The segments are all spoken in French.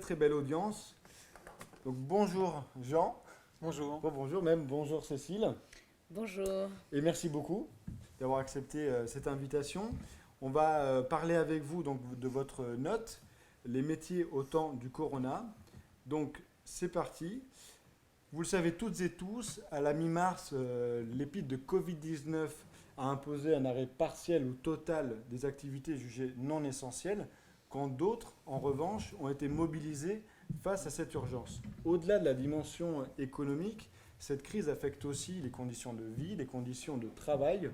Très belle audience. Donc bonjour Jean, Bonjour. bonjour même, bonjour Cécile, Bonjour. et merci beaucoup d'avoir accepté cette invitation. On va parler avec vous donc de votre note, les métiers au temps du corona. Donc c'est parti. Vous le savez toutes et tous, à la mi-mars, l'épidémie de Covid-19 a imposé un arrêt partiel ou total des activités jugées non essentielles, quand d'autres, en revanche, ont été mobilisées face à cette urgence. Au-delà de la dimension économique, cette crise affecte aussi les conditions de vie, les conditions de travail.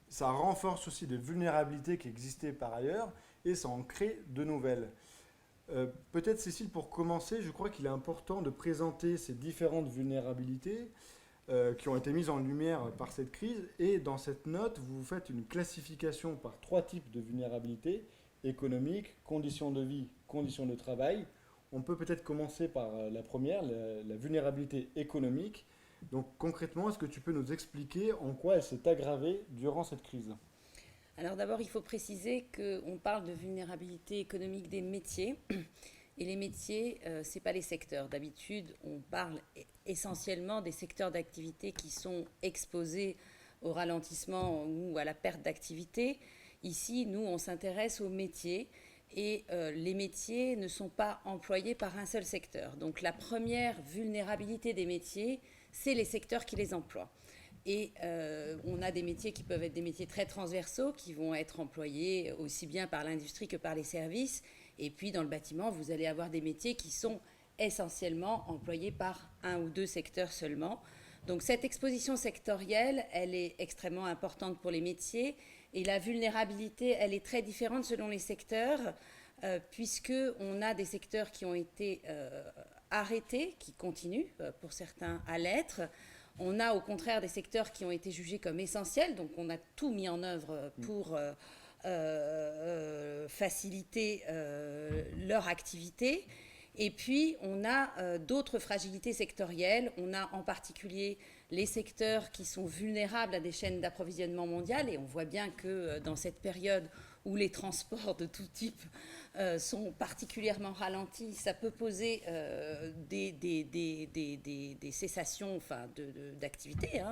Ça renforce aussi des vulnérabilités qui existaient par ailleurs et ça en crée de nouvelles. Peut-être Cécile, pour commencer, je crois qu'il est important de présenter ces différentes vulnérabilités qui ont été mises en lumière par cette crise. Et dans cette note, vous faites une classification par trois types de vulnérabilités: économique, conditions de vie, conditions de travail. On peut peut-être commencer par la première, la vulnérabilité économique. Donc concrètement, est-ce que tu peux nous expliquer en quoi elle s'est aggravée durant cette crise? Alors d'abord, il faut préciser qu'on parle de vulnérabilité économique des métiers. Et les métiers, ce n'est pas les secteurs. D'habitude, on parle essentiellement des secteurs d'activité qui sont exposés au ralentissement ou à la perte d'activité. Ici, nous, on s'intéresse aux métiers. Et les métiers ne sont pas employés par un seul secteur. Donc la première vulnérabilité des métiers, c'est les secteurs qui les emploient. Et on a des métiers qui peuvent être des métiers très transversaux, qui vont être employés aussi bien par l'industrie que par les services. Et puis dans le bâtiment, vous allez avoir des métiers qui sont essentiellement employés par un ou deux secteurs seulement. Donc cette exposition sectorielle, elle est extrêmement importante pour les métiers. Et la vulnérabilité, elle est très différente selon les secteurs, puisqu'on a des secteurs qui ont été arrêtés, qui continuent pour certains à l'être. On a au contraire des secteurs qui ont été jugés comme essentiels, donc on a tout mis en œuvre pour faciliter leur activité. Et puis, on a d'autres fragilités sectorielles. On a en particulier les secteurs qui sont vulnérables à des chaînes d'approvisionnement mondiales. Et on voit bien que dans cette période où les transports de tout type sont particulièrement ralentis, ça peut poser des cessations d'activité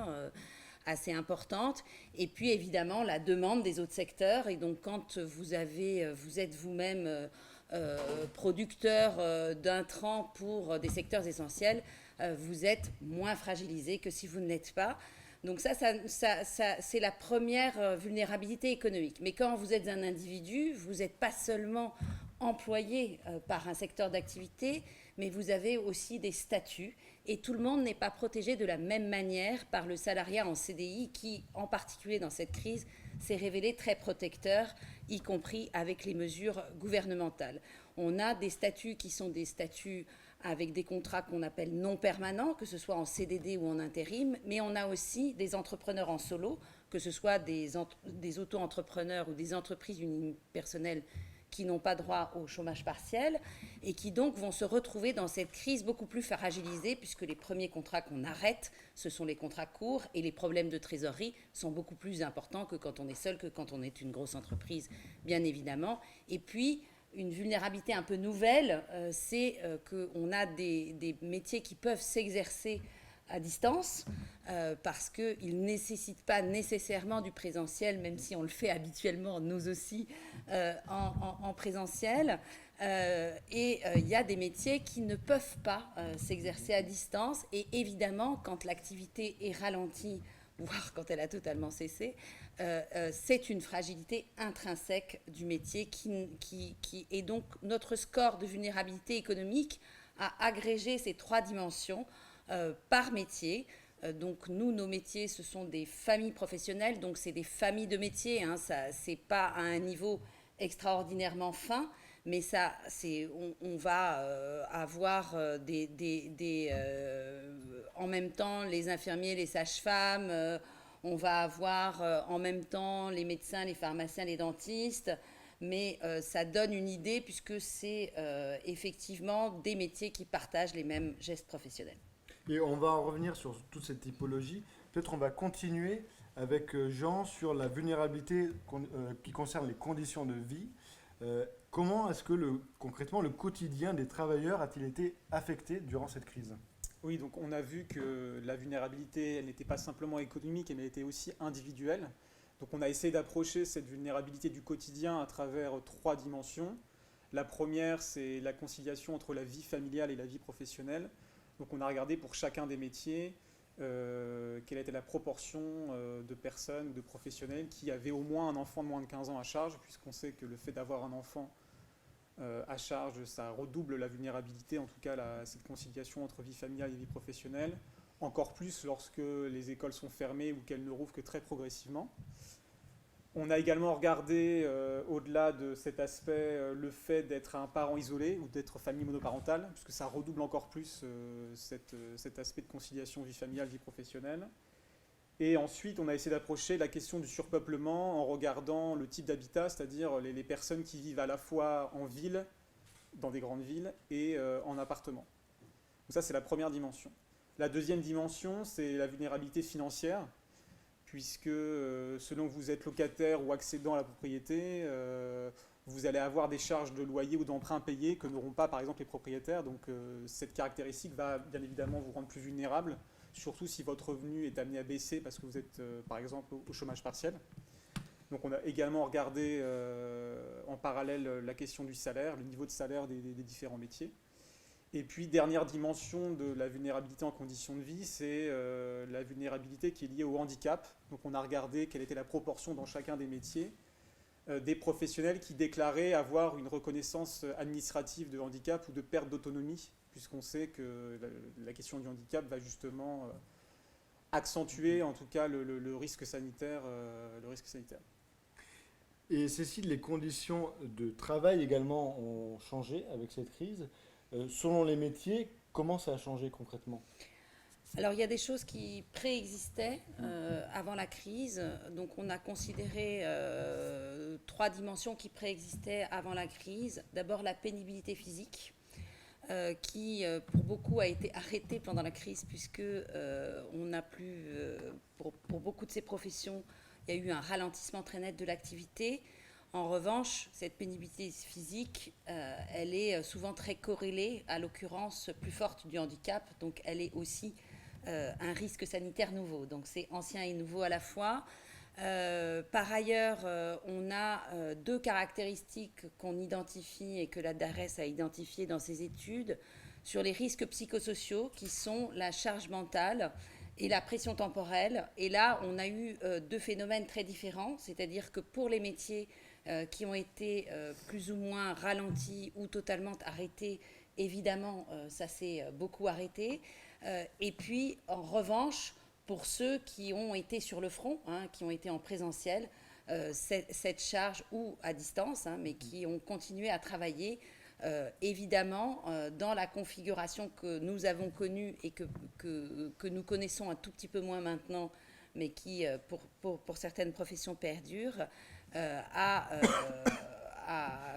assez importantes. Et puis, évidemment, la demande des autres secteurs. Et donc, quand vous êtes vous-même producteur d'intrants pour des secteurs essentiels, vous êtes moins fragilisé que si vous ne l'êtes pas. Donc ça, c'est la première vulnérabilité économique. Mais quand vous êtes un individu, vous n'êtes pas seulement employé par un secteur d'activité, mais vous avez aussi des statuts. Et tout le monde n'est pas protégé de la même manière par le salariat en CDI qui, en particulier dans cette crise, s'est révélé très protecteur, y compris avec les mesures gouvernementales. On a des statuts qui sont des statuts avec des contrats qu'on appelle non permanents, que ce soit en CDD ou en intérim, mais on a aussi des entrepreneurs en solo, que ce soit des auto-entrepreneurs ou des entreprises unipersonnelles qui n'ont pas droit au chômage partiel et qui donc vont se retrouver dans cette crise beaucoup plus fragilisés, puisque les premiers contrats qu'on arrête, ce sont les contrats courts et les problèmes de trésorerie sont beaucoup plus importants que quand on est seul, que quand on est une grosse entreprise, bien évidemment. Et puis, une vulnérabilité un peu nouvelle, c'est qu'on a des métiers qui peuvent s'exercer à distance parce qu'ils ne nécessitent pas nécessairement du présentiel, même si on le fait habituellement, nous aussi, en présentiel. Et il y a des métiers qui ne peuvent pas s'exercer à distance. Et évidemment, quand l'activité est ralentie, voire quand elle a totalement cessé, c'est une fragilité intrinsèque du métier et donc notre score de vulnérabilité économique a agrégé ces trois dimensions par métier. Donc nous, nos métiers, ce sont des familles professionnelles, donc c'est des familles de métiers, c'est pas à un niveau extraordinairement fin, mais on va avoir en même temps les infirmiers, les sages-femmes, on va avoir en même temps les médecins, les pharmaciens, les dentistes, mais ça donne une idée puisque c'est effectivement des métiers qui partagent les mêmes gestes professionnels. Et on va en revenir sur toute cette typologie. Peut-être on va continuer avec Jean sur la vulnérabilité qui concerne les conditions de vie. Comment est-ce que concrètement le quotidien des travailleurs a-t-il été affecté durant cette crise? Oui, donc on a vu que la vulnérabilité, elle n'était pas simplement économique, mais elle était aussi individuelle. Donc on a essayé d'approcher cette vulnérabilité du quotidien à travers trois dimensions. La première, c'est la conciliation entre la vie familiale et la vie professionnelle. Donc on a regardé pour chacun des métiers quelle était la proportion de personnes ou de professionnels qui avaient au moins un enfant de moins de 15 ans à charge, puisqu'on sait que le fait d'avoir un enfant à charge, ça redouble la vulnérabilité, en tout cas cette conciliation entre vie familiale et vie professionnelle, encore plus lorsque les écoles sont fermées ou qu'elles ne rouvrent que très progressivement. On a également regardé, au-delà de cet aspect, le fait d'être un parent isolé ou d'être famille monoparentale, puisque ça redouble encore plus cet aspect de conciliation vie familiale, vie professionnelle. Et ensuite, on a essayé d'approcher la question du surpeuplement en regardant le type d'habitat, c'est-à-dire les personnes qui vivent à la fois en ville, dans des grandes villes, et en appartement. Donc ça, c'est la première dimension. La deuxième dimension, c'est la vulnérabilité financière, puisque selon que vous êtes locataire ou accédant à la propriété, vous allez avoir des charges de loyer ou d'emprunt payés que n'auront pas, par exemple, les propriétaires. Donc cette caractéristique va bien évidemment vous rendre plus vulnérable, surtout si votre revenu est amené à baisser parce que vous êtes, par exemple, au chômage partiel. Donc on a également regardé en parallèle la question du salaire, le niveau de salaire des différents métiers. Et puis, dernière dimension de la vulnérabilité en conditions de vie, c'est la vulnérabilité qui est liée au handicap. Donc on a regardé quelle était la proportion dans chacun des métiers des professionnels qui déclaraient avoir une reconnaissance administrative de handicap ou de perte d'autonomie, puisqu'on sait que la question du handicap va justement accentuer en tout cas le risque sanitaire. Et Cécile, les conditions de travail également ont changé avec cette crise. Selon les métiers, comment ça a changé concrètement? Alors, il y a des choses qui préexistaient avant la crise. Donc, on a considéré trois dimensions qui préexistaient avant la crise. D'abord, la pénibilité physique, qui, pour beaucoup, a été arrêtée pendant la crise, puisque on n'a plus, pour beaucoup de ces professions, il y a eu un ralentissement très net de l'activité. En revanche, cette pénibilité physique, elle est souvent très corrélée à l'occurrence plus forte du handicap. Donc, elle est aussi un risque sanitaire nouveau. Donc, c'est ancien et nouveau à la fois. Par ailleurs, on a deux caractéristiques qu'on identifie et que la DARES a identifiées dans ses études sur les risques psychosociaux, qui sont la charge mentale et la pression temporelle. Et là, on a eu deux phénomènes très différents, c'est-à-dire que pour les métiers qui ont été plus ou moins ralentis ou totalement arrêtés, évidemment, ça s'est beaucoup arrêté. Et puis, en revanche, pour ceux qui ont été sur le front, qui ont été en présentiel, cette charge ou à distance, mais qui ont continué à travailler, évidemment, dans la configuration que nous avons connue et que nous connaissons un tout petit peu moins maintenant, mais qui, pour certaines professions, perdure, a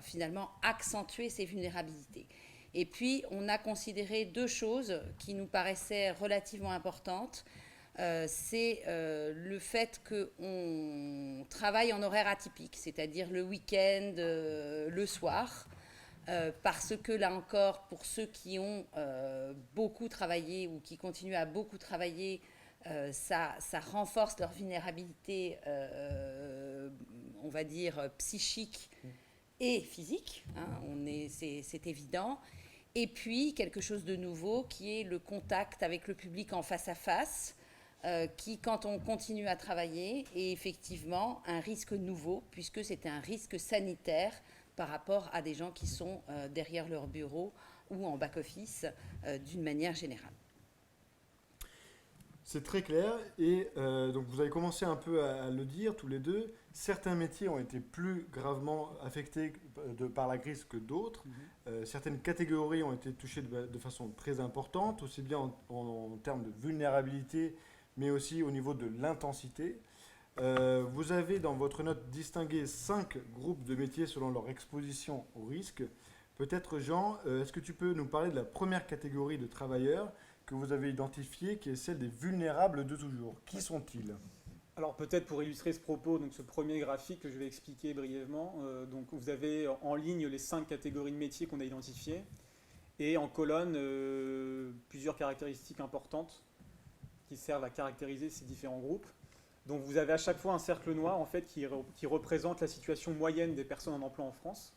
finalement accentué ces vulnérabilités. Et puis, on a considéré deux choses qui nous paraissaient relativement importantes. C'est le fait qu'on travaille en horaire atypique, c'est-à-dire le week-end, le soir, parce que là encore, pour ceux qui ont beaucoup travaillé ou qui continuent à beaucoup travailler, ça renforce leur vulnérabilité, on va dire, psychique et physique, c'est évident. Et puis, quelque chose de nouveau qui est le contact avec le public en face à face, qui, quand on continue à travailler, est effectivement un risque nouveau, puisque c'est un risque sanitaire par rapport à des gens qui sont derrière leur bureau ou en back-office d'une manière générale. C'est très clair et donc vous avez commencé un peu à le dire tous les deux. Certains métiers ont été plus gravement affectés par la crise que d'autres. Certaines catégories ont été touchées de façon très importante, aussi bien en termes de vulnérabilité, mais aussi au niveau de l'intensité. Vous avez dans votre note distingué 5 groupes de métiers selon leur exposition au risque. Peut-être Jean, est-ce que tu peux nous parler de la première catégorie de travailleurs que vous avez identifiée, qui est celle des vulnérables de toujours? Qui sont-ils? Alors peut-être pour illustrer ce propos, donc ce premier graphique que je vais expliquer brièvement, donc vous avez en ligne les 5 catégories de métiers qu'on a identifiées et en colonne plusieurs caractéristiques importantes qui servent à caractériser ces différents groupes. Donc vous avez à chaque fois un cercle noir en fait qui représente la situation moyenne des personnes en emploi en France.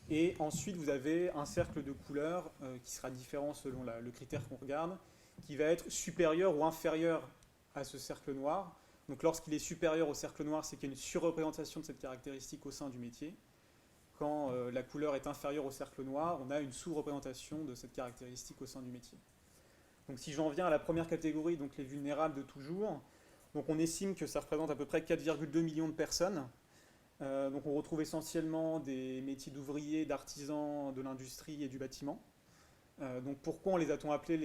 Et ensuite vous avez un cercle de couleur qui sera différent selon le critère qu'on regarde, qui va être supérieur ou inférieur à ce cercle noir. Donc lorsqu'il est supérieur au cercle noir, c'est qu'il y a une surreprésentation de cette caractéristique au sein du métier. Quand la couleur est inférieure au cercle noir, on a une sous-représentation de cette caractéristique au sein du métier. Donc si j'en viens à la première catégorie, donc les vulnérables de toujours, donc on estime que ça représente à peu près 4,2 millions de personnes. Donc on retrouve essentiellement des métiers d'ouvriers, d'artisans, de l'industrie et du bâtiment. Donc pourquoi les a-t-on appelés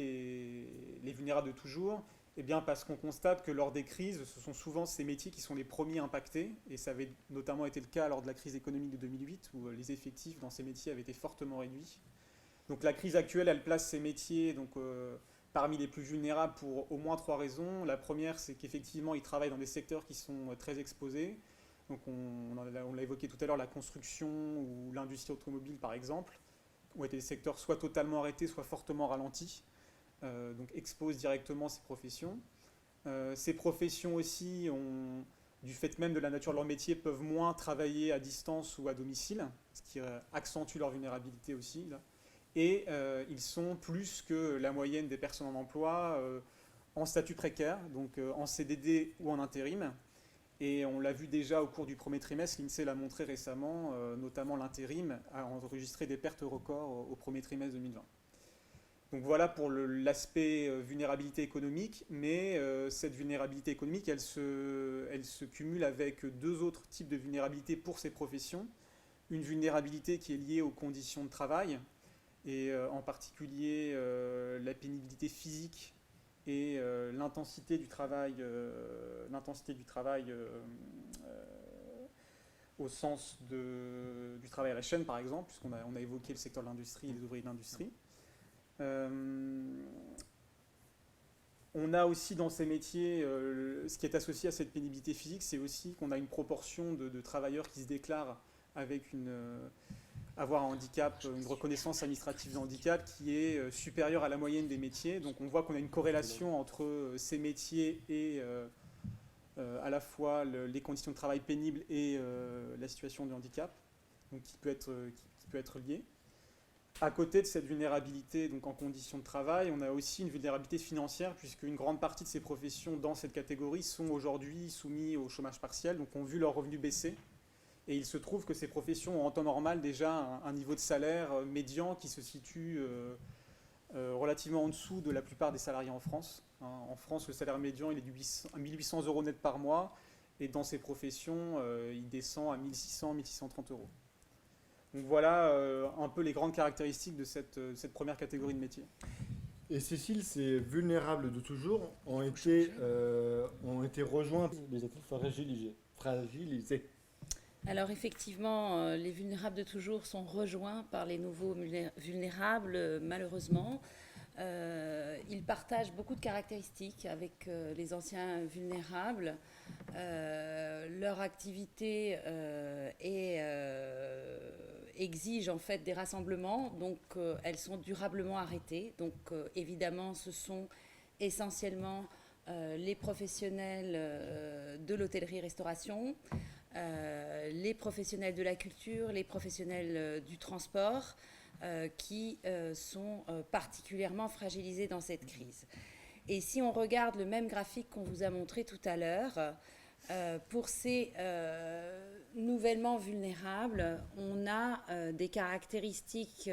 les vulnérables de toujours ? Eh bien parce qu'on constate que lors des crises, ce sont souvent ces métiers qui sont les premiers impactés, et ça avait notamment été le cas lors de la crise économique de 2008, où les effectifs dans ces métiers avaient été fortement réduits. Donc la crise actuelle, elle place ces métiers parmi les plus vulnérables pour au moins 3 raisons. La première, c'est qu'effectivement, ils travaillent dans des secteurs qui sont très exposés. Donc on l'a évoqué tout à l'heure, la construction ou l'industrie automobile par exemple, ont été des secteurs soit totalement arrêtés, soit fortement ralentis. Donc exposent directement ces professions. Ces professions aussi, du fait même de la nature de leur métier, peuvent moins travailler à distance ou à domicile, ce qui accentue leur vulnérabilité aussi. Là. Et ils sont plus que la moyenne des personnes en emploi en statut précaire, donc en CDD ou en intérim. Et on l'a vu déjà au cours du premier trimestre, l'INSEE l'a montré récemment, notamment l'intérim a enregistré des pertes records au premier trimestre 2020. Donc voilà pour l'aspect vulnérabilité économique, mais cette vulnérabilité économique, elle se cumule avec 2 autres types de vulnérabilité pour ces professions. Une vulnérabilité qui est liée aux conditions de travail, et en particulier la pénibilité physique et l'intensité du travail, au sens du travail à la chaîne par exemple, puisqu'on a évoqué le secteur de l'industrie et les ouvriers de l'industrie. On a aussi dans ces métiers, ce qui est associé à cette pénibilité physique, c'est aussi qu'on a une proportion de travailleurs qui se déclarent avec avoir un handicap, une reconnaissance administrative de handicap qui est supérieure à la moyenne des métiers. Donc on voit qu'on a une corrélation entre ces métiers et à la fois les conditions de travail pénibles et la situation de handicap, donc qui peut être liée. À côté de cette vulnérabilité donc en conditions de travail, on a aussi une vulnérabilité financière, puisque une grande partie de ces professions dans cette catégorie sont aujourd'hui soumises au chômage partiel, donc ont vu leurs revenus baisser. Et il se trouve que ces professions ont en temps normal déjà un niveau de salaire médian qui se situe relativement en dessous de la plupart des salariés en France. En France, le salaire médian il est de 1 800 € net par mois, et dans ces professions, il descend à 1 600, 1 630 €. Donc voilà un peu les grandes caractéristiques de cette première catégorie de métiers. Et Cécile, ces vulnérables de toujours ont été rejoints, les êtres fragilisés. Alors effectivement, les vulnérables de toujours sont rejoints par les nouveaux vulnérables, malheureusement. Ils partagent beaucoup de caractéristiques avec les anciens vulnérables. Leur activité exige en fait des rassemblements, donc elles sont durablement arrêtées. Donc évidemment, ce sont essentiellement les professionnels de l'hôtellerie-restauration, les professionnels de la culture, les professionnels du transport, qui sont particulièrement fragilisés dans cette crise. Et si on regarde le même graphique qu'on vous a montré tout à l'heure, pour ces nouvellement vulnérables, on a des caractéristiques.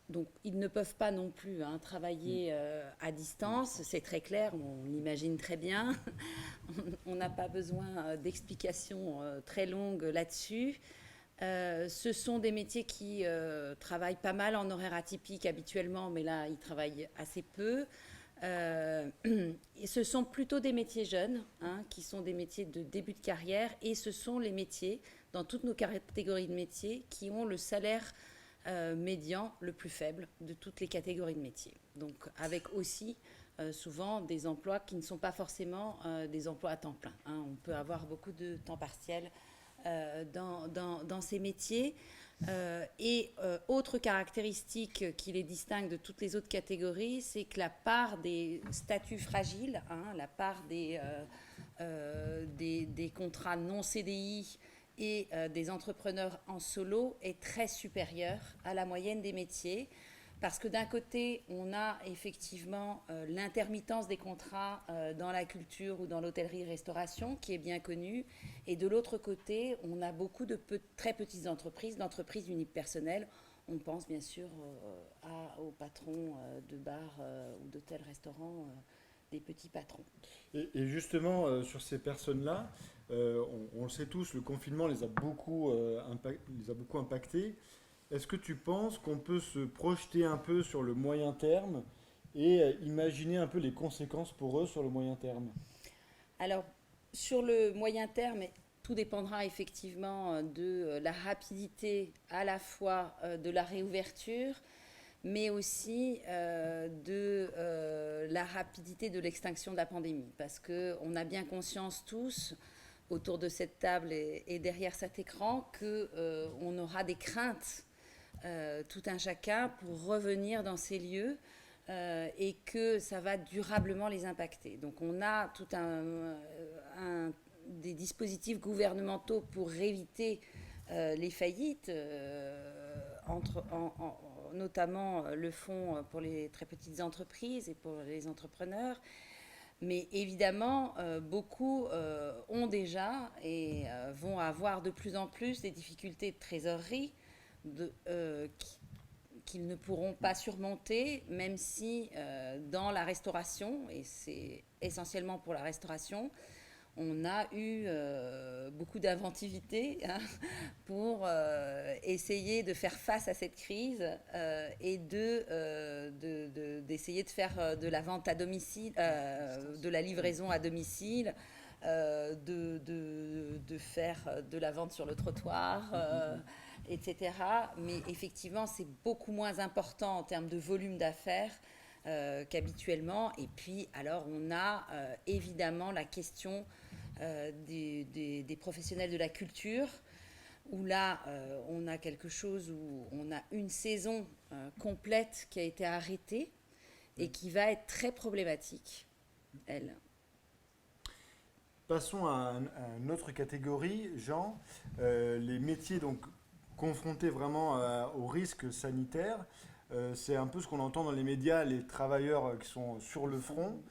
Donc, ils ne peuvent pas non plus travailler à distance, c'est très clair, on l'imagine très bien. On n'a pas besoin d'explications très longues là-dessus. Ce sont des métiers qui travaillent pas mal en horaire atypique habituellement, mais là, ils travaillent assez peu. Et ce sont plutôt des métiers jeunes, qui sont des métiers de début de carrière, et ce sont les métiers, dans toutes nos catégories de métiers, qui ont le salaire médian le plus faible de toutes les catégories de métiers. Donc avec aussi souvent des emplois qui ne sont pas forcément des emplois à temps plein. Hein. On peut avoir beaucoup de temps partiel dans ces métiers. Autre caractéristique qui les distingue de toutes les autres catégories, c'est que la part des statuts fragiles, hein, la part des contrats non CDI et des entrepreneurs en solo est très supérieure à la moyenne des métiers. Parce que d'un côté, on a effectivement l'intermittence des contrats dans la culture ou dans l'hôtellerie-restauration, qui est bien connue. Et de l'autre côté, on a beaucoup de très petites entreprises, d'entreprises unipersonnelles. On pense bien sûr aux patrons de bars ou d'hôtels-restaurants, des petits patrons. Et justement, sur ces personnes-là, on le sait tous, le confinement les a beaucoup impactés. Est-ce que tu penses qu'on peut se projeter un peu sur le moyen terme et imaginer un peu les conséquences pour eux sur le moyen terme? Alors, sur le moyen terme, tout dépendra effectivement de la rapidité à la fois de la réouverture, mais aussi de la rapidité de l'extinction de la pandémie. Parce qu'on a bien conscience tous, autour de cette table et derrière cet écran, qu'on aura des craintes tout un chacun pour revenir dans ces lieux et que ça va durablement les impacter. Donc on a tout des dispositifs gouvernementaux pour éviter les faillites, notamment le fonds pour les très petites entreprises et pour les entrepreneurs. Mais évidemment, beaucoup ont déjà et vont avoir de plus en plus des difficultés de trésorerie qu'ils ne pourront pas surmonter, même si dans la restauration, et c'est essentiellement pour la restauration, on a eu beaucoup d'inventivité hein, pour essayer de faire face à cette crise et d'essayer de faire de la vente à domicile, de la livraison à domicile, de faire de la vente sur le trottoir, etc. Mais effectivement, c'est beaucoup moins important en termes de volume d'affaires qu'habituellement. Et puis, alors, on a évidemment la question des professionnels de la culture, où là, on a quelque chose où on a une saison complète qui a été arrêtée et qui va être très problématique, elle. Passons à une autre catégorie, Jean, les métiers donc confrontés vraiment au risque sanitaire. C'est un peu ce qu'on entend dans les médias, les travailleurs qui sont sur le front.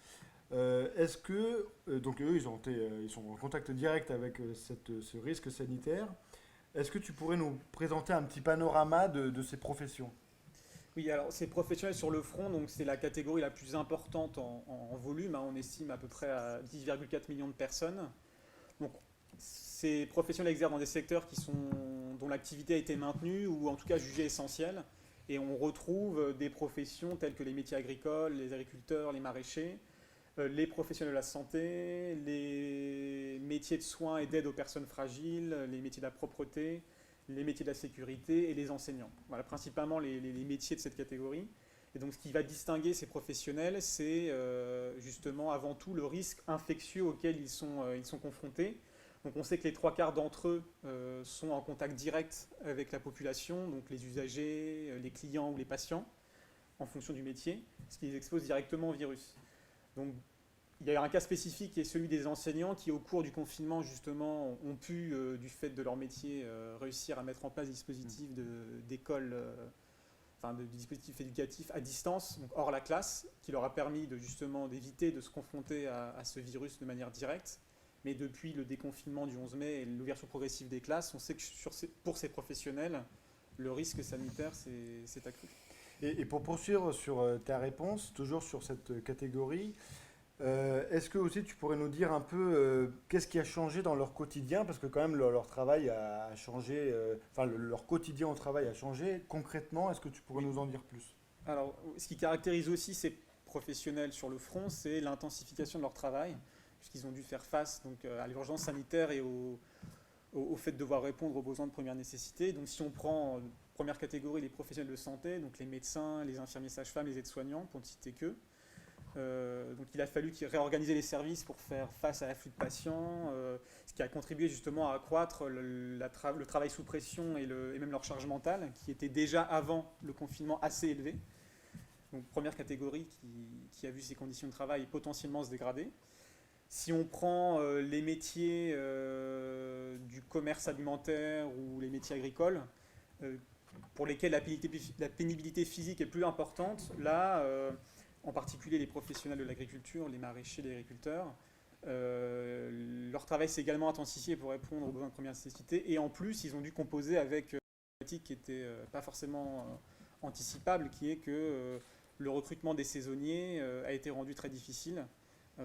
Est-ce que, donc eux, ils sont en contact direct avec ce risque sanitaire. Est-ce que tu pourrais nous présenter un petit panorama de ces professions? Oui, alors ces professionnels sur le front, donc c'est la catégorie la plus importante en volume. Hein, on estime à peu près à 10,4 millions de personnes. Donc ces professionnels exercent dans des secteurs dont l'activité a été maintenue ou en tout cas jugée essentielle. Et on retrouve des professions telles que les métiers agricoles, les agriculteurs, les maraîchers, les professionnels de la santé, les métiers de soins et d'aide aux personnes fragiles, les métiers de la propreté, les métiers de la sécurité et les enseignants. Voilà, principalement les métiers de cette catégorie. Et donc ce qui va distinguer ces professionnels, c'est justement avant tout le risque infectieux auquel ils sont confrontés. Donc on sait que les 3/4 d'entre eux sont en contact direct avec la population, donc les usagers, les clients ou les patients, en fonction du métier, ce qui les expose directement au virus. Donc il y a un cas spécifique qui est celui des enseignants qui, au cours du confinement, justement, ont pu, du fait de leur métier, réussir à mettre en place des dispositifs d'école, de dispositifs éducatifs à distance, donc hors la classe, qui leur a permis justement d'éviter de se confronter à ce virus de manière directe. Mais depuis le déconfinement du 11 mai et l'ouverture progressive des classes, on sait que pour ces professionnels, le risque sanitaire s'est accru. Et pour poursuivre sur ta réponse, toujours sur cette catégorie, est-ce que aussi tu pourrais nous dire un peu qu'est-ce qui a changé dans leur quotidien? Parce que quand même leur travail a changé, leur quotidien au travail a changé. Concrètement, est-ce que tu pourrais nous en dire plus? Alors, ce qui caractérise aussi ces professionnels sur le front, c'est l'intensification de leur travail, puisqu'ils ont dû faire face donc, à l'urgence sanitaire et au fait de devoir répondre aux besoins de première nécessité. Donc si on prend première catégorie, les professionnels de santé, donc les médecins, les infirmiers sages-femmes, les aides-soignants, pour ne citer qu'eux. Donc il a fallu réorganiser les services pour faire face à l'afflux de patients, ce qui a contribué justement à accroître le travail sous pression et même leur charge mentale, qui était déjà avant le confinement assez élevé. Donc première catégorie qui a vu ses conditions de travail potentiellement se dégrader. Si on prend les métiers du commerce alimentaire ou les métiers agricoles, pour lesquels la pénibilité physique est plus importante, là, en particulier les professionnels de l'agriculture, les maraîchers, les agriculteurs, leur travail s'est également intensifié pour répondre aux besoins de première nécessité. Et en plus, ils ont dû composer avec une problématique qui n'était pas forcément anticipable, qui est que le recrutement des saisonniers a été rendu très difficile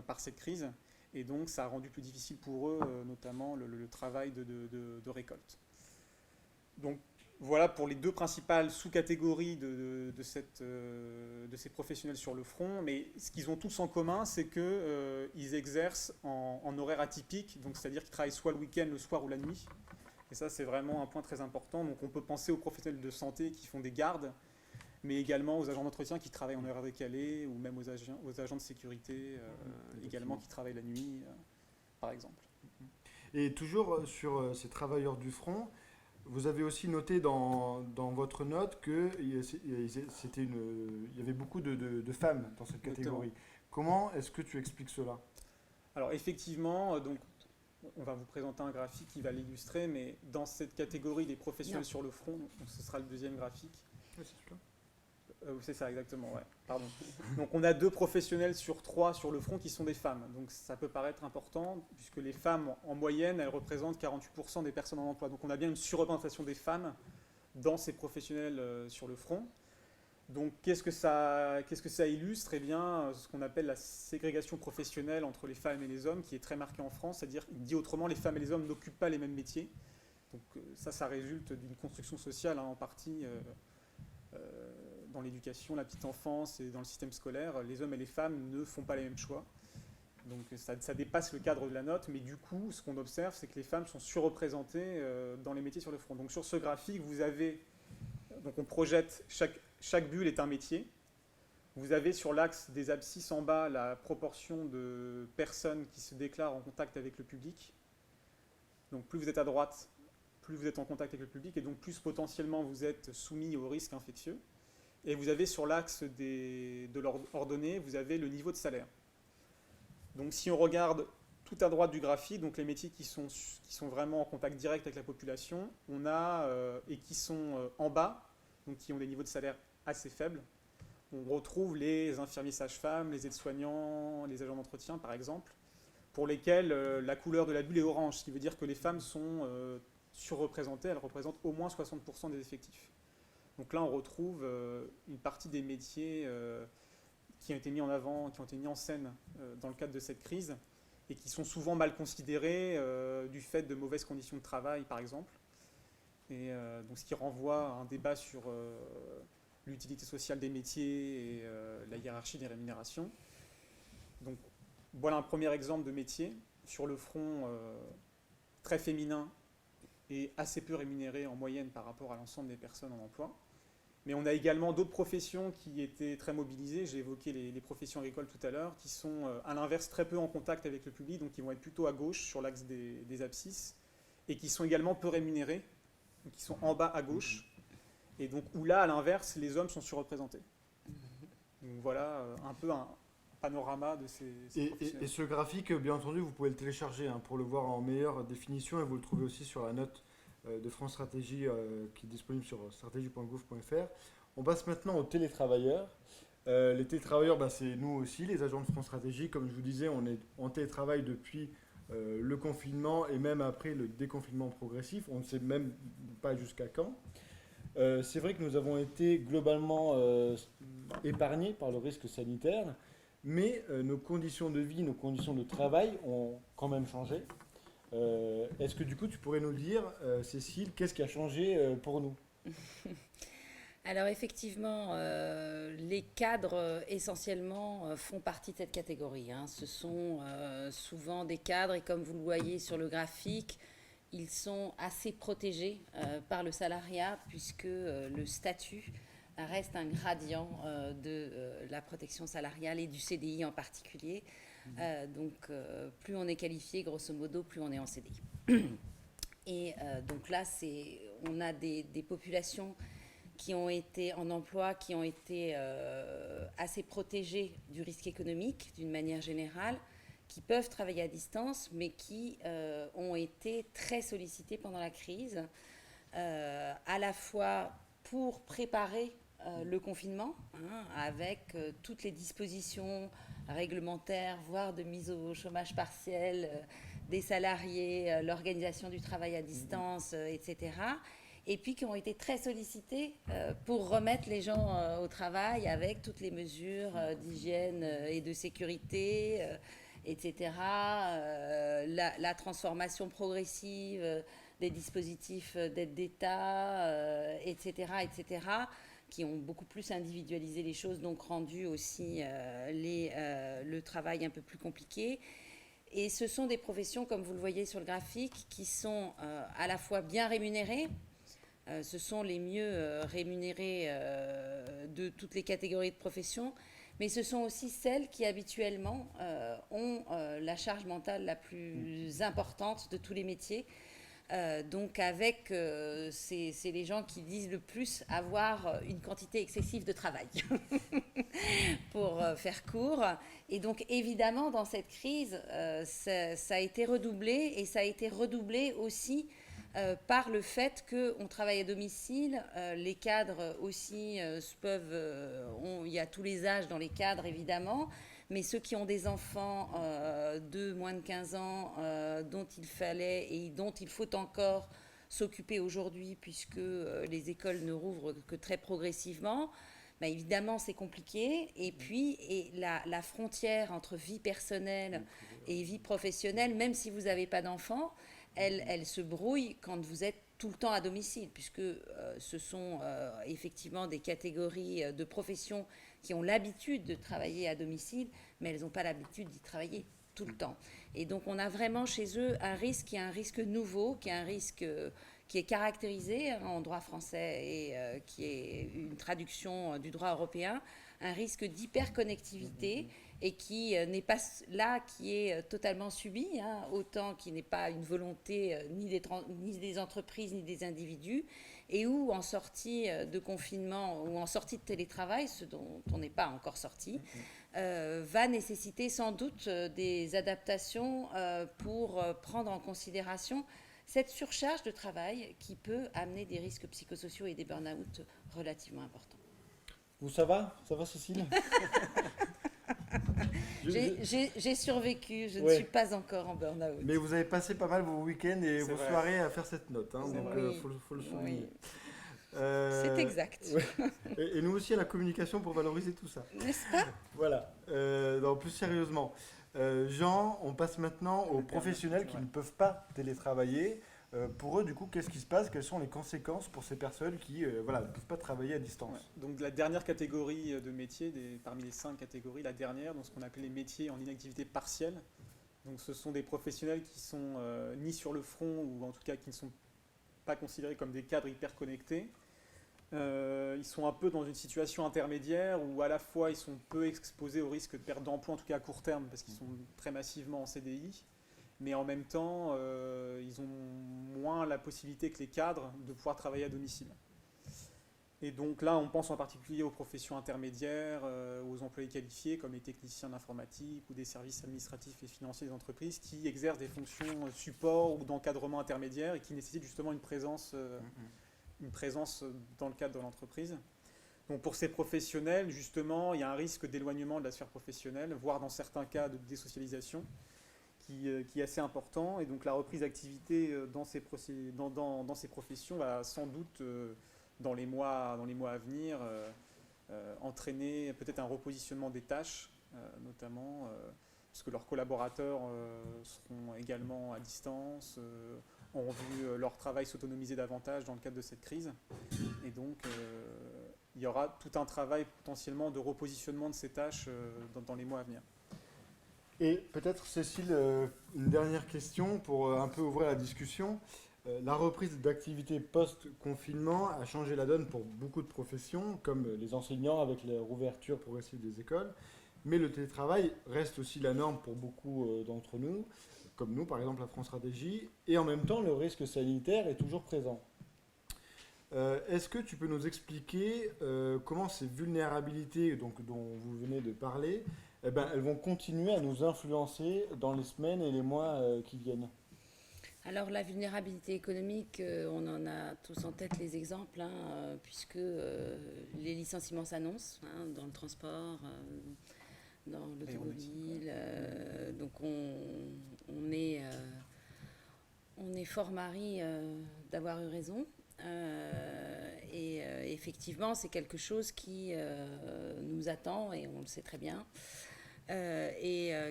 par cette crise. Et donc, ça a rendu plus difficile pour eux, notamment le travail de récolte. Donc, voilà pour les deux principales sous-catégories de ces professionnels sur le front. Mais ce qu'ils ont tous en commun, c'est qu'ils exercent en horaire atypique, donc c'est-à-dire qu'ils travaillent soit le week-end, le soir ou la nuit. Et ça, c'est vraiment un point très important. Donc, on peut penser aux professionnels de santé qui font des gardes, mais également aux agents d'entretien qui travaillent en horaire décalé, ou même aux agents de sécurité également qui travaillent la nuit, par exemple. Et toujours sur ces travailleurs du front, vous avez aussi noté dans votre note qu'il y avait beaucoup de femmes dans cette catégorie. Exactement. Comment est-ce que tu expliques cela? Alors effectivement, donc, on va vous présenter un graphique qui va l'illustrer, mais dans cette catégorie des professionnels sur le front, donc ce sera le deuxième graphique. Oui, c'est celui-là. C'est ça, exactement, ouais. Pardon. Donc on a 2 professionnels sur 3 sur le front qui sont des femmes. Donc ça peut paraître important, puisque les femmes, en moyenne, elles représentent 48% des personnes en emploi. Donc on a bien une surreprésentation des femmes dans ces professionnels sur le front. Donc qu'est-ce que ça illustre? Eh bien, ce qu'on appelle la ségrégation professionnelle entre les femmes et les hommes, qui est très marquée en France. C'est-à-dire, dit autrement, les femmes et les hommes n'occupent pas les mêmes métiers. Donc ça résulte d'une construction sociale, en partie... dans l'éducation, la petite enfance et dans le système scolaire, les hommes et les femmes ne font pas les mêmes choix. Donc ça dépasse le cadre de la note, mais du coup, ce qu'on observe, c'est que les femmes sont surreprésentées dans les métiers sur le front. Donc sur ce graphique, vous avez, donc on projette, chaque bulle est un métier. Vous avez sur l'axe des abscisses en bas la proportion de personnes qui se déclarent en contact avec le public. Donc plus vous êtes à droite, plus vous êtes en contact avec le public, et donc plus potentiellement vous êtes soumis aux risques infectieux. Et vous avez sur l'axe de l'ordonnée, vous avez le niveau de salaire. Donc si on regarde tout à droite du graphique, donc les métiers qui sont vraiment en contact direct avec la population, on a, et qui sont en bas, donc qui ont des niveaux de salaire assez faibles, on retrouve les infirmiers sages-femmes, les aides-soignants, les agents d'entretien par exemple, pour lesquels la couleur de la bulle est orange, ce qui veut dire que les femmes sont surreprésentées, elles représentent au moins 60% des effectifs. Donc là, on retrouve une partie des métiers qui ont été mis en avant, qui ont été mis en scène dans le cadre de cette crise et qui sont souvent mal considérés du fait de mauvaises conditions de travail, par exemple. Et donc, ce qui renvoie à un débat sur l'utilité sociale des métiers et la hiérarchie des rémunérations. Donc, voilà un premier exemple de métier sur le front très féminin et assez peu rémunéré en moyenne par rapport à l'ensemble des personnes en emploi. Mais on a également d'autres professions qui étaient très mobilisées. J'ai évoqué les professions agricoles tout à l'heure, qui sont à l'inverse très peu en contact avec le public, donc qui vont être plutôt à gauche sur l'axe des abscisses, et qui sont également peu rémunérés, donc qui sont en bas à gauche, et donc où là, à l'inverse, les hommes sont surreprésentés. Donc voilà un peu un panorama de ces professionnels. Et ce graphique, bien entendu, vous pouvez le télécharger pour le voir en meilleure définition, et vous le trouvez aussi sur la note de France Stratégie qui est disponible sur stratégie.gouv.fr. On passe maintenant aux télétravailleurs. Les télétravailleurs, c'est nous aussi, les agents de France Stratégie. Comme je vous disais, on est en télétravail depuis le confinement et même après le déconfinement progressif. On ne sait même pas jusqu'à quand. C'est vrai que nous avons été globalement épargnés par le risque sanitaire, mais nos conditions de vie, nos conditions de travail ont quand même changé. Est-ce que du coup tu pourrais nous dire, Cécile, qu'est-ce qui a changé pour nous? Alors effectivement, les cadres essentiellement font partie de cette catégorie. Ce sont souvent des cadres et comme vous le voyez sur le graphique, ils sont assez protégés par le salariat puisque le statut reste un gradient de la protection salariale et du CDI en particulier. Donc, plus on est qualifié, grosso modo, plus on est en CDI. Et donc là, on a des populations qui ont été en emploi, qui ont été assez protégées du risque économique d'une manière générale, qui peuvent travailler à distance, mais qui ont été très sollicitées pendant la crise, à la fois pour préparer le confinement, avec toutes les dispositions réglementaires, voire de mise au chômage partiel des salariés, l'organisation du travail à distance, etc. Et puis qui ont été très sollicités pour remettre les gens au travail avec toutes les mesures d'hygiène et de sécurité, etc. La transformation progressive des dispositifs d'aide d'État, etc., etc., qui ont beaucoup plus individualisé les choses, donc rendu aussi le travail un peu plus compliqué. Et ce sont des professions, comme vous le voyez sur le graphique, qui sont à la fois bien rémunérées. Ce sont les mieux rémunérées de toutes les catégories de professions, mais ce sont aussi celles qui habituellement ont la charge mentale la plus importante de tous les métiers. Donc c'est les gens qui disent le plus avoir une quantité excessive de travail, pour faire court. Et donc évidemment, dans cette crise, ça a été redoublé, et ça a été redoublé aussi par le fait qu'on travaille à domicile. Les cadres aussi il y a tous les âges dans les cadres, évidemment, mais ceux qui ont des enfants de moins de 15 ans dont il fallait et dont il faut encore s'occuper aujourd'hui, puisque les écoles ne rouvrent que très progressivement, ben évidemment c'est compliqué. Et puis la frontière entre vie personnelle et vie professionnelle, même si vous n'avez pas d'enfants, elle se brouille quand vous êtes tout le temps à domicile, puisque ce sont effectivement des catégories de professions qui ont l'habitude de travailler à domicile, mais elles n'ont pas l'habitude d'y travailler tout le temps. Et donc on a vraiment chez eux un risque qui est un risque nouveau, qui est un risque qui est caractérisé en droit français et qui est une traduction du droit européen, un risque d'hyperconnectivité, et qui n'est pas là, qui est totalement subi, autant qui n'est pas une volonté ni des entreprises ni des individus, et où en sortie de confinement ou en sortie de télétravail, ce dont on n'est pas encore sorti, va nécessiter sans doute des adaptations pour prendre en considération cette surcharge de travail qui peut amener des risques psychosociaux et des burn-out relativement importants. Ça va Cécile? J'ai survécu, je ne suis pas encore en burn-out. Mais vous avez passé pas mal vos week-ends et vos vrai. soirées à faire cette note, donc faut le souligner. Oui. C'est exact. Et nous aussi à la communication pour valoriser tout ça. N'est-ce pas? Voilà. Non, plus sérieusement, Jean, on passe maintenant aux professionnels qui ne peuvent pas télétravailler. Pour eux, du coup, qu'est-ce qui se passe? Quelles sont les conséquences pour ces personnes qui ne peuvent pas travailler à distance? Donc la dernière catégorie de métiers, parmi les 5 catégories, la dernière, donc ce qu'on appelle les métiers en inactivité partielle. Donc ce sont des professionnels qui sont ni sur le front, ou en tout cas qui ne sont pas considérés comme des cadres hyper connectés. Ils sont un peu dans une situation intermédiaire où à la fois ils sont peu exposés au risque de perte d'emploi, en tout cas à court terme, parce qu'ils sont très massivement en CDI, mais en même temps ils ont moins la possibilité que les cadres de pouvoir travailler à domicile. Et donc là on pense en particulier aux professions intermédiaires, aux employés qualifiés comme les techniciens d'informatique ou des services administratifs et financiers des entreprises qui exercent des fonctions support ou d'encadrement intermédiaire et qui nécessitent justement une présence dans le cadre de l'entreprise. Donc pour ces professionnels, justement, il y a un risque d'éloignement de la sphère professionnelle, voire dans certains cas de désocialisation, qui est assez important. Et donc la reprise d'activité dans ces professions va sans doute, dans les mois à venir, entraîner peut-être un repositionnement des tâches, notamment parce que leurs collaborateurs seront également à distance, ont vu leur travail s'autonomiser davantage dans le cadre de cette crise. Et donc, il y aura tout un travail potentiellement de repositionnement de ces tâches dans les mois à venir. Et peut-être, Cécile, une dernière question pour un peu ouvrir la discussion. La reprise d'activité post-confinement a changé la donne pour beaucoup de professions, comme les enseignants avec la rouverture progressive des écoles. Mais le télétravail reste aussi la norme pour beaucoup d'entre nous, comme nous, par exemple, la France Stratégie. Et en même temps, le risque sanitaire est toujours présent. Est-ce que tu peux nous expliquer comment ces vulnérabilités dont vous venez de parler, eh ben, elles vont continuer à nous influencer dans les semaines et les mois qui viennent? Alors la vulnérabilité économique, on en a tous en tête les exemples, hein, puisque les licenciements s'annoncent hein, dans le transport, dans l'automobile. Donc on est fort mari d'avoir eu raison. Effectivement, c'est quelque chose qui nous attend et on le sait très bien.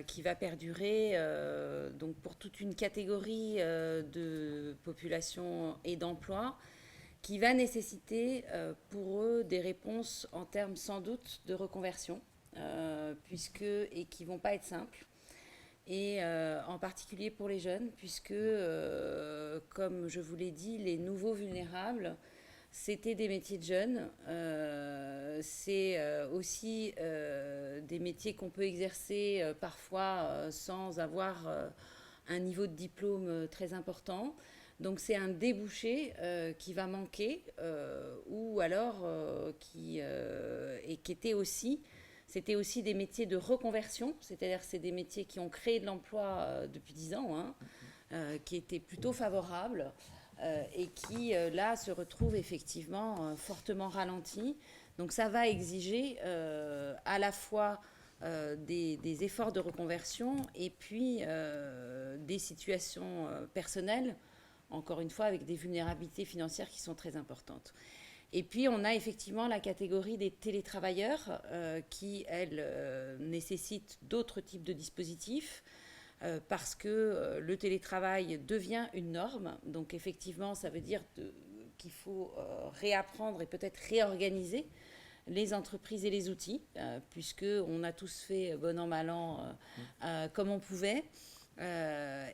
Qui va perdurer donc pour toute une catégorie de population et d'emploi qui va nécessiter pour eux des réponses en termes sans doute de reconversion et qui ne vont pas être simples et en particulier pour les jeunes puisque comme je vous l'ai dit, les nouveaux vulnérables c'était des métiers de jeunes, c'est aussi des métiers qu'on peut exercer parfois sans avoir un niveau de diplôme très important. Donc c'est un débouché qui va manquer ou alors c'était aussi des métiers de reconversion, c'est-à-dire c'est des métiers qui ont créé de l'emploi depuis 10 ans, hein, qui étaient plutôt favorables. Et qui, là, se retrouvent effectivement fortement ralentis. Donc ça va exiger à la fois des efforts de reconversion et puis des situations personnelles, encore une fois, avec des vulnérabilités financières qui sont très importantes. Et puis, on a effectivement la catégorie des télétravailleurs qui, elles, nécessitent d'autres types de dispositifs. Parce que le télétravail devient une norme. Donc effectivement, ça veut dire qu'il faut réapprendre et peut-être réorganiser les entreprises et les outils, puisqu'on a tous fait bon an, mal an, comme on pouvait.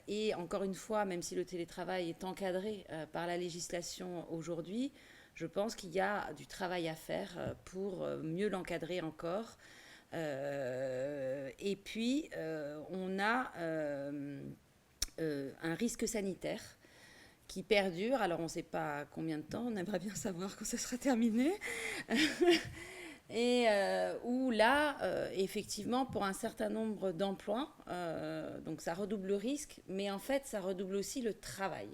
Et encore une fois, même si le télétravail est encadré par la législation aujourd'hui, je pense qu'il y a du travail à faire pour mieux l'encadrer encore. Et puis, on a un risque sanitaire qui perdure. Alors, on ne sait pas combien de temps, on aimerait bien savoir quand ça sera terminé. Et où là, effectivement, pour un certain nombre d'emplois, donc ça redouble le risque, mais en fait, ça redouble aussi le travail.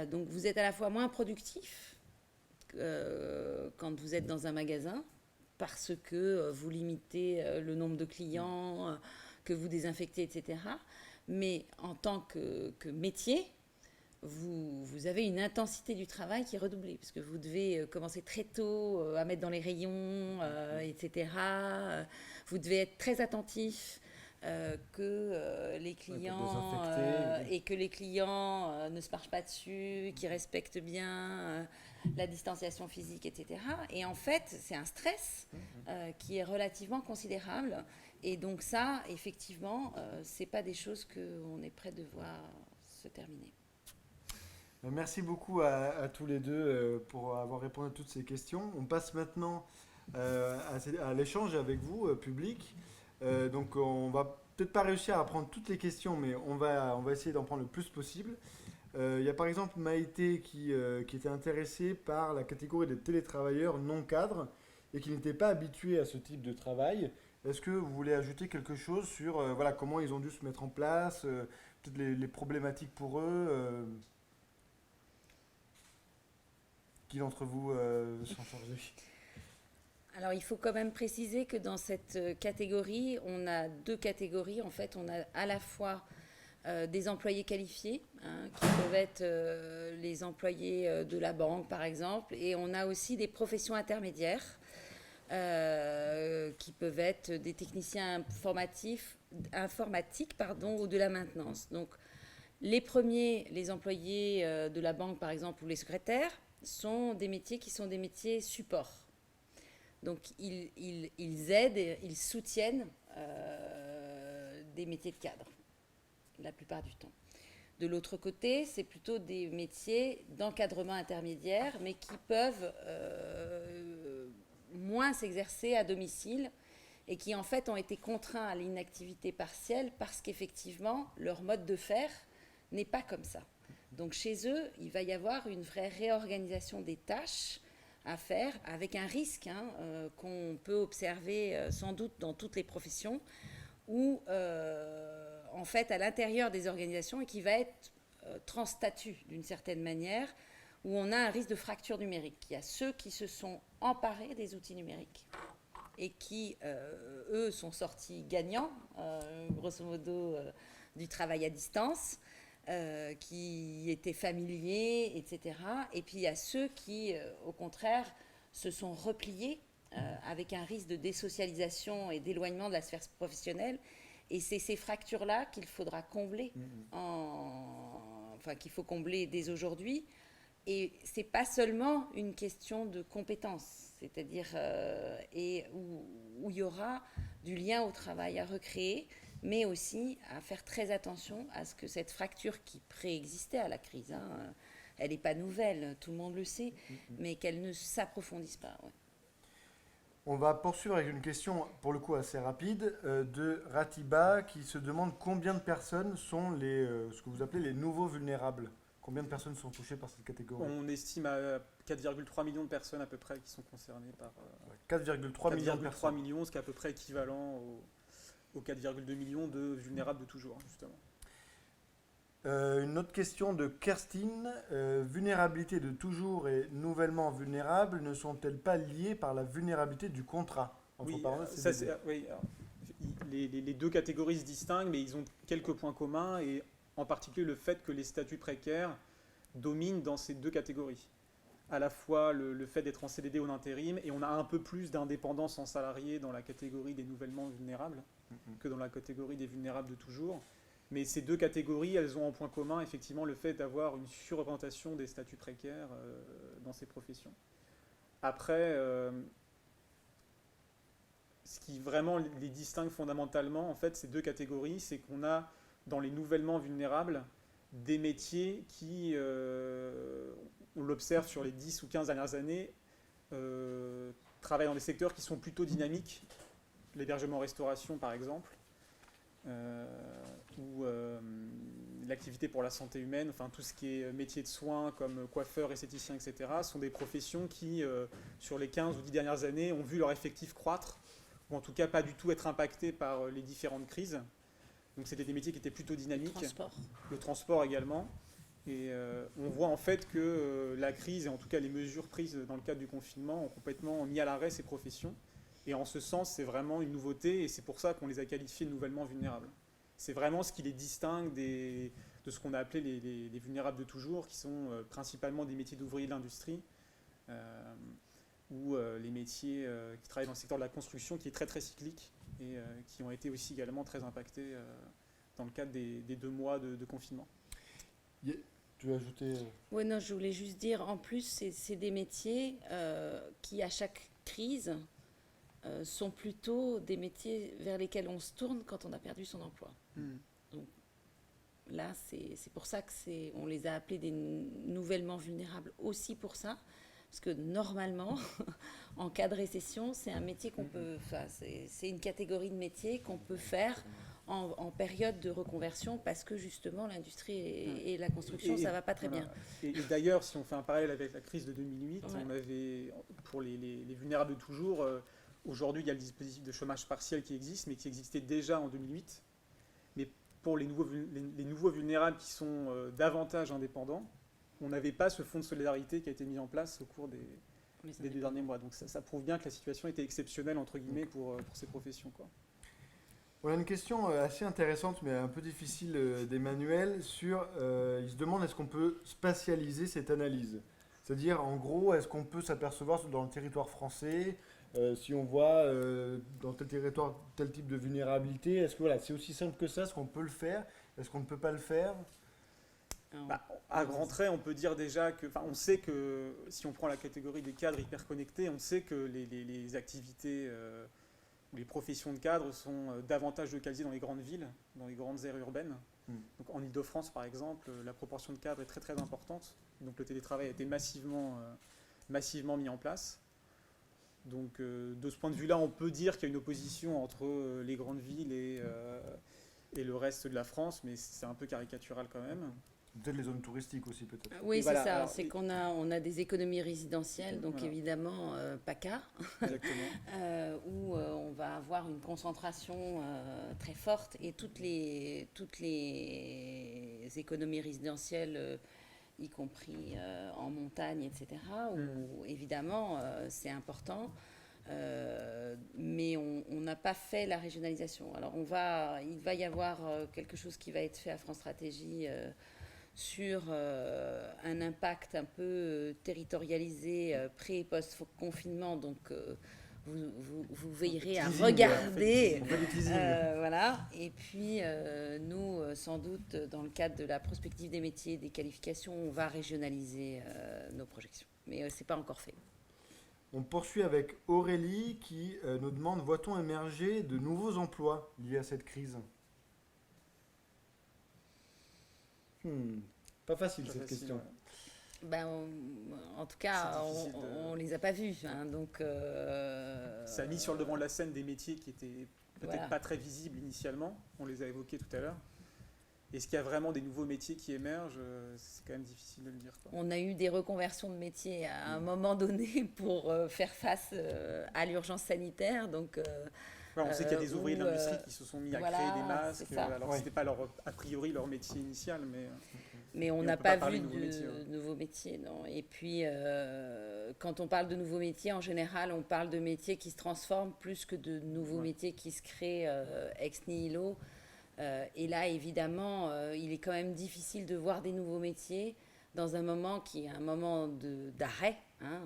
Donc, vous êtes à la fois moins productif quand vous êtes dans un magasin, parce que vous limitez le nombre de clients, que vous désinfectez, etc. Mais en tant que métier, vous avez une intensité du travail qui est redoublée, parce que vous devez commencer très tôt à mettre dans les rayons, etc. Vous devez être très attentif que les clients et que les clients ne se marchent pas dessus, qu'ils respectent bien la distanciation physique, etc. Et en fait, c'est un stress qui est relativement considérable. Et donc ça, effectivement, c'est pas des choses qu'on est prêt de voir se terminer. Merci beaucoup à tous les deux pour avoir répondu à toutes ces questions. On passe maintenant à l'échange avec vous, public. Donc on va peut-être pas réussir à prendre toutes les questions, mais on va essayer d'en prendre le plus possible. Il y a par exemple Maïté qui était intéressée par la catégorie des télétravailleurs non cadres et qui n'étaient pas habitués à ce type de travail. Est-ce que vous voulez ajouter quelque chose sur voilà, comment ils ont dû se mettre en place, peut-être les problématiques pour eux Qui d'entre vous s'en charge? Alors, il faut quand même préciser que dans cette catégorie, on a deux catégories. En fait, on a à la fois des employés qualifiés, hein, qui peuvent être les employés de la banque, par exemple, et on a aussi des professions intermédiaires, qui peuvent être des techniciens informatiques ou de la maintenance. Donc, les premiers, les employés de la banque, par exemple, ou les secrétaires, sont des métiers qui sont des métiers support. Donc, ils aident, ils soutiennent des métiers de cadre, la plupart du temps. De l'autre côté, c'est plutôt des métiers d'encadrement intermédiaire, mais qui peuvent moins s'exercer à domicile et qui en fait ont été contraints à l'inactivité partielle parce qu'effectivement, leur mode de faire n'est pas comme ça. Donc chez eux, il va y avoir une vraie réorganisation des tâches à faire, avec un risque qu'on peut observer sans doute dans toutes les professions, où en fait, à l'intérieur des organisations, et qui va être transstatut d'une certaine manière, où on a un risque de fracture numérique. Il y a ceux qui se sont emparés des outils numériques et qui, eux, sont sortis gagnants, grosso modo, du travail à distance, qui étaient familiers, etc. Et puis il y a ceux qui, au contraire, se sont repliés avec un risque de désocialisation et d'éloignement de la sphère professionnelle. Et c'est ces fractures-là qu'il faudra combler, qu'il faut combler dès aujourd'hui. Et ce n'est pas seulement une question de compétences, c'est-à-dire où il y aura du lien au travail à recréer, mais aussi à faire très attention à ce que cette fracture qui préexistait à la crise, elle n'est pas nouvelle, tout le monde le sait, mais qu'elle ne s'approfondisse pas. Ouais. On va poursuivre avec une question, pour le coup assez rapide, de Ratiba, qui se demande combien de personnes sont ce que vous appelez les nouveaux vulnérables. Combien de personnes sont touchées par cette catégorie? On estime à 4,3 millions de personnes à peu près qui sont concernées par... 4,3 millions de personnes. 4,3 millions, ce qui est à peu près équivalent aux 4,2 millions de vulnérables de toujours, justement. Une autre question de Kerstin. Vulnérabilité de toujours et nouvellement vulnérable ne sont-elles pas liées par la vulnérabilité du contrat? Oui, les deux catégories se distinguent, mais ils ont quelques points communs, et en particulier le fait que les statuts précaires dominent dans ces deux catégories. À la fois le fait d'être en CDD ou en intérim, et on a un peu plus d'indépendance en salarié dans la catégorie des nouvellement vulnérables que dans la catégorie des vulnérables de toujours. Mais ces deux catégories, elles ont en point commun effectivement le fait d'avoir une surreprésentation des statuts précaires dans ces professions. Après, ce qui vraiment les distingue fondamentalement, en fait, ces deux catégories, c'est qu'on a dans les nouvellement vulnérables des métiers qui, on l'observe sur les 10 ou 15 dernières années, travaillent dans des secteurs qui sont plutôt dynamiques, l'hébergement-restauration par exemple, ou l'activité pour la santé humaine, enfin tout ce qui est métier de soins comme coiffeur, esthéticien, etc., sont des professions qui, sur les 15 ou 10 dernières années, ont vu leur effectif croître, ou en tout cas pas du tout être impactés par les différentes crises. Donc c'était des métiers qui étaient plutôt dynamiques. Le transport également. Et on voit en fait que la crise, et en tout cas les mesures prises dans le cadre du confinement, ont complètement mis à l'arrêt ces professions. Et en ce sens, c'est vraiment une nouveauté, et c'est pour ça qu'on les a qualifiés de nouvellement vulnérables. C'est vraiment ce qui les distingue de ce qu'on a appelé les vulnérables de toujours, qui sont principalement des métiers d'ouvriers de l'industrie, ou les métiers qui travaillent dans le secteur de la construction, qui est très très cyclique, et qui ont été aussi également très impactés dans le cadre des 2 mois de confinement. Tu veux ajouter Oui, non, je voulais juste dire, en plus, c'est des métiers qui, à chaque crise, sont plutôt des métiers vers lesquels on se tourne quand on a perdu son emploi. Donc là, c'est pour ça qu'on les a appelés des nouvellement vulnérables, aussi pour ça, parce que normalement, en cas de récession, c'est un métier qu'on peut... Enfin, c'est une catégorie de métiers qu'on peut faire en période de reconversion, parce que justement, l'industrie et la construction, ça ne va pas très bien. Et d'ailleurs, si on fait un parallèle avec la crise de 2008, on avait, pour les vulnérables de toujours... Aujourd'hui, il y a le dispositif de chômage partiel qui existe, mais qui existait déjà en 2008. Mais pour les nouveaux vulnérables qui sont davantage indépendants, on n'avait pas ce fonds de solidarité qui a été mis en place au cours des 2 derniers mois. Donc ça prouve bien que la situation était exceptionnelle, entre guillemets, pour ces professions, quoi. On a une question assez intéressante, mais un peu difficile d'Emmanuel, il se demande est-ce qu'on peut spatialiser cette analyse? C'est-à-dire, en gros, est-ce qu'on peut s'apercevoir dans le territoire français, si on voit dans tel territoire tel type de vulnérabilité, est-ce que c'est aussi simple que ça? Est-ce qu'on peut le faire? Est-ce qu'on ne peut pas le faire? À grands traits, on peut dire déjà que, on sait que si on prend la catégorie des cadres hyper connectés, on sait que les activités où les professions de cadre sont davantage localisées dans les grandes villes, dans les grandes aires urbaines. Donc en Ile-de-France, par exemple, la proportion de cadres est très très importante. Donc le télétravail a été massivement mis en place. Donc de ce point de vue-là, on peut dire qu'il y a une opposition entre les grandes villes et le reste de la France, mais c'est un peu caricatural quand même. Peut-être les zones touristiques aussi, peut-être. Oui, Et c'est voilà, ça. alors, C'est qu'on a des économies résidentielles, donc Voilà. évidemment PACA, Exactement. où on va avoir une concentration très forte et toutes les économies résidentielles, y compris en montagne, etc., où évidemment c'est important. Mais on n'a pas fait la régionalisation. Alors il va y avoir quelque chose qui va être fait à France Stratégie sur un impact un peu territorialisé pré- et post-confinement. Donc, vous veillerez à regarder. On fait du teasing. Voilà. Et puis, nous, sans doute, dans le cadre de la prospective des métiers, des qualifications, on va régionaliser nos projections. Mais ce n'est pas encore fait. On poursuit avec Aurélie qui nous demande, voit-on émerger de nouveaux emplois liés à cette crise? Pas facile Pas cette facile, question. ouais. Ben, en tout cas, C'est difficile on ne les a pas vus. Hein, donc, Ça a mis sur le devant de la scène des métiers qui étaient peut-être Voilà. pas très visibles initialement. On les a évoqués tout à l'heure. Est-ce qu'il y a vraiment des nouveaux métiers qui émergent? C'est quand même difficile de le dire, quoi. On a eu des reconversions de métiers à un moment donné pour faire face à l'urgence sanitaire. Donc, Ouais, on sait qu'il y a des ouvriers de où, l'industrie qui se sont mis à voilà, créer des masques, c'est ça. alors que Ouais. ce n'était pas a priori leur métier initial, mais on Et on n'a peut pas pas parler vu de nouveaux métiers, ouais. nouveaux métiers. Non. Et puis, quand on parle de nouveaux métiers, en général, on parle de métiers qui se transforment plus que de nouveaux métiers qui se créent ex nihilo. Et là, évidemment, il est quand même difficile de voir des nouveaux métiers dans un moment qui est un moment d'arrêt, hein,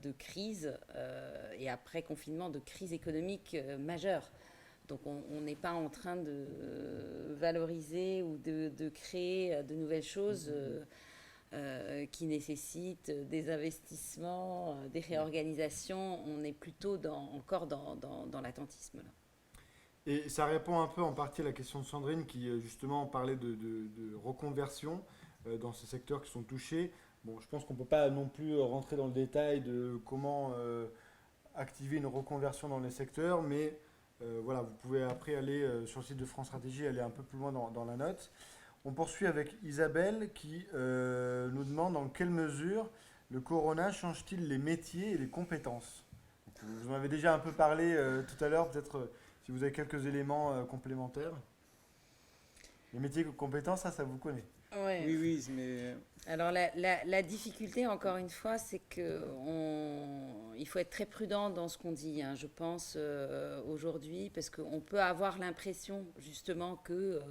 de crise, et après confinement, de crise économique majeure. Donc on n'est pas en train de valoriser ou de créer de nouvelles choses qui nécessitent des investissements, des réorganisations. On est plutôt encore dans l'attentisme, là. Et ça répond un peu en partie à la question de Sandrine qui justement parlait de reconversion dans ces secteurs qui sont touchés. Bon, je pense qu'on ne peut pas non plus rentrer dans le détail de comment activer une reconversion dans les secteurs, mais voilà, vous pouvez après aller sur le site de France Stratégie, aller un peu plus loin dans la note. On poursuit avec Isabelle qui nous demande dans quelle mesure le corona change-t-il les métiers et les compétences. Donc, vous en avez déjà un peu parlé tout à l'heure, peut-être si vous avez quelques éléments complémentaires. Les métiers et compétences, ça vous connaît. Ouais. oui, mais Alors la difficulté, encore une fois, c'est qu'il faut être très prudent dans ce qu'on dit, hein, je pense, aujourd'hui, parce qu'on peut avoir l'impression justement que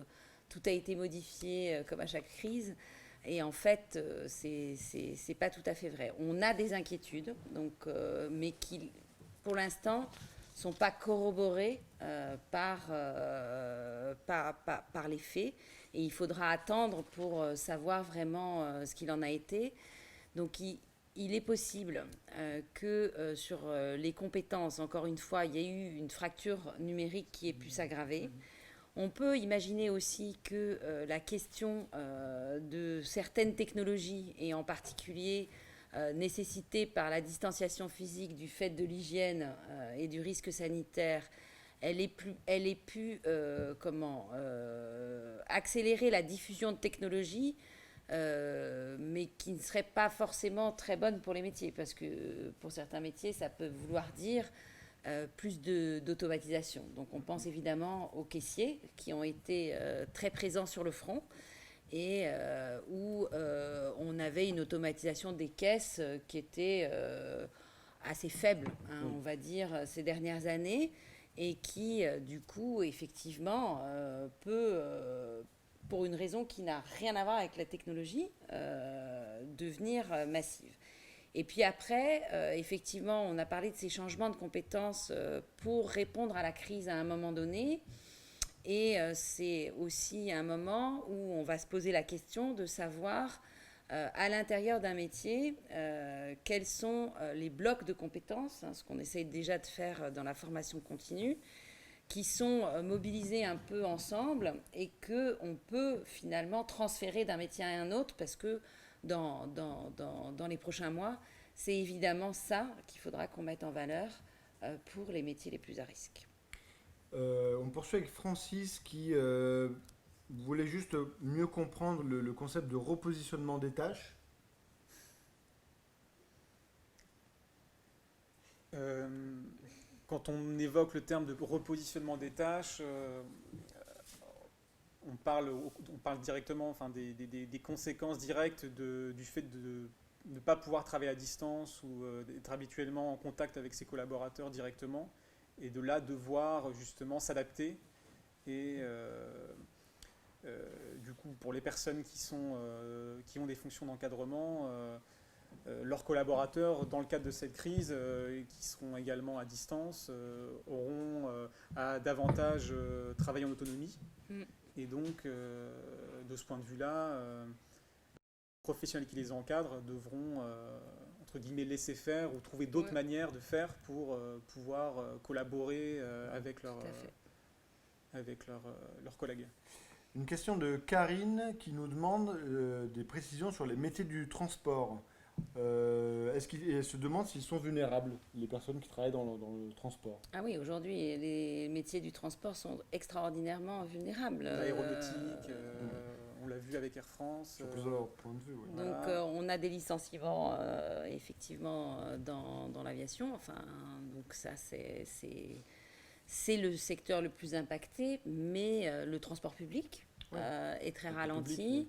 tout a été modifié comme à chaque crise. Et en fait, c'est pas tout à fait vrai. On a des inquiétudes, donc, mais qui, pour l'instant, sont pas corroborées par les faits. Et il faudra attendre pour savoir vraiment ce qu'il en a été. Donc, il est possible que sur les compétences, encore une fois, il y ait eu une fracture numérique qui ait pu s'aggraver. On peut imaginer aussi que la question de certaines technologies, et en particulier nécessitée par la distanciation physique du fait de l'hygiène et du risque sanitaire, elle ait pu accélérer la diffusion de technologies, mais qui ne serait pas forcément très bonne pour les métiers, parce que pour certains métiers, ça peut vouloir dire plus d'automatisation. Donc on pense évidemment aux caissiers qui ont été très présents sur le front et où on avait une automatisation des caisses qui était assez faible, hein, on va dire, ces dernières années, et qui, du coup, effectivement, peut, pour une raison qui n'a rien à voir avec la technologie, devenir massive. Et puis après, effectivement, on a parlé de ces changements de compétences pour répondre à la crise à un moment donné. Et c'est aussi un moment où on va se poser la question de savoir à l'intérieur d'un métier, quels sont les blocs de compétences, ce qu'on essaye déjà de faire dans la formation continue, qui sont mobilisés un peu ensemble et qu'on peut finalement transférer d'un métier à un autre parce que dans les prochains mois, c'est évidemment ça qu'il faudra qu'on mette en valeur pour les métiers les plus à risque. On poursuit avec Francis qui voulait juste mieux comprendre le concept de repositionnement des tâches. Quand on évoque le terme de repositionnement des tâches, on parle directement des conséquences directes du fait de ne pas pouvoir travailler à distance ou d'être habituellement en contact avec ses collaborateurs directement et de là devoir justement s'adapter et du coup pour les personnes qui ont des fonctions d'encadrement, leurs collaborateurs dans le cadre de cette crise qui seront également à distance auront à davantage travailler en autonomie et donc de ce point de vue-là les professionnels qui les encadrent devront entre guillemets laisser faire ou trouver d'autres manières de faire pour pouvoir collaborer avec leurs collègues. Une question de Karine qui nous demande des précisions sur les métiers du transport. Elle se demande s'ils sont vulnérables, les personnes qui travaillent dans le transport. Ah oui, aujourd'hui, les métiers du transport sont extraordinairement vulnérables. L'aéronautique, on l'a vu avec Air France. Sur plusieurs points de vue, oui. Donc on a des licenciements effectivement dans l'aviation. Enfin, donc ça c'est le secteur le plus impacté, mais le transport public est très ralenti. Public, oui.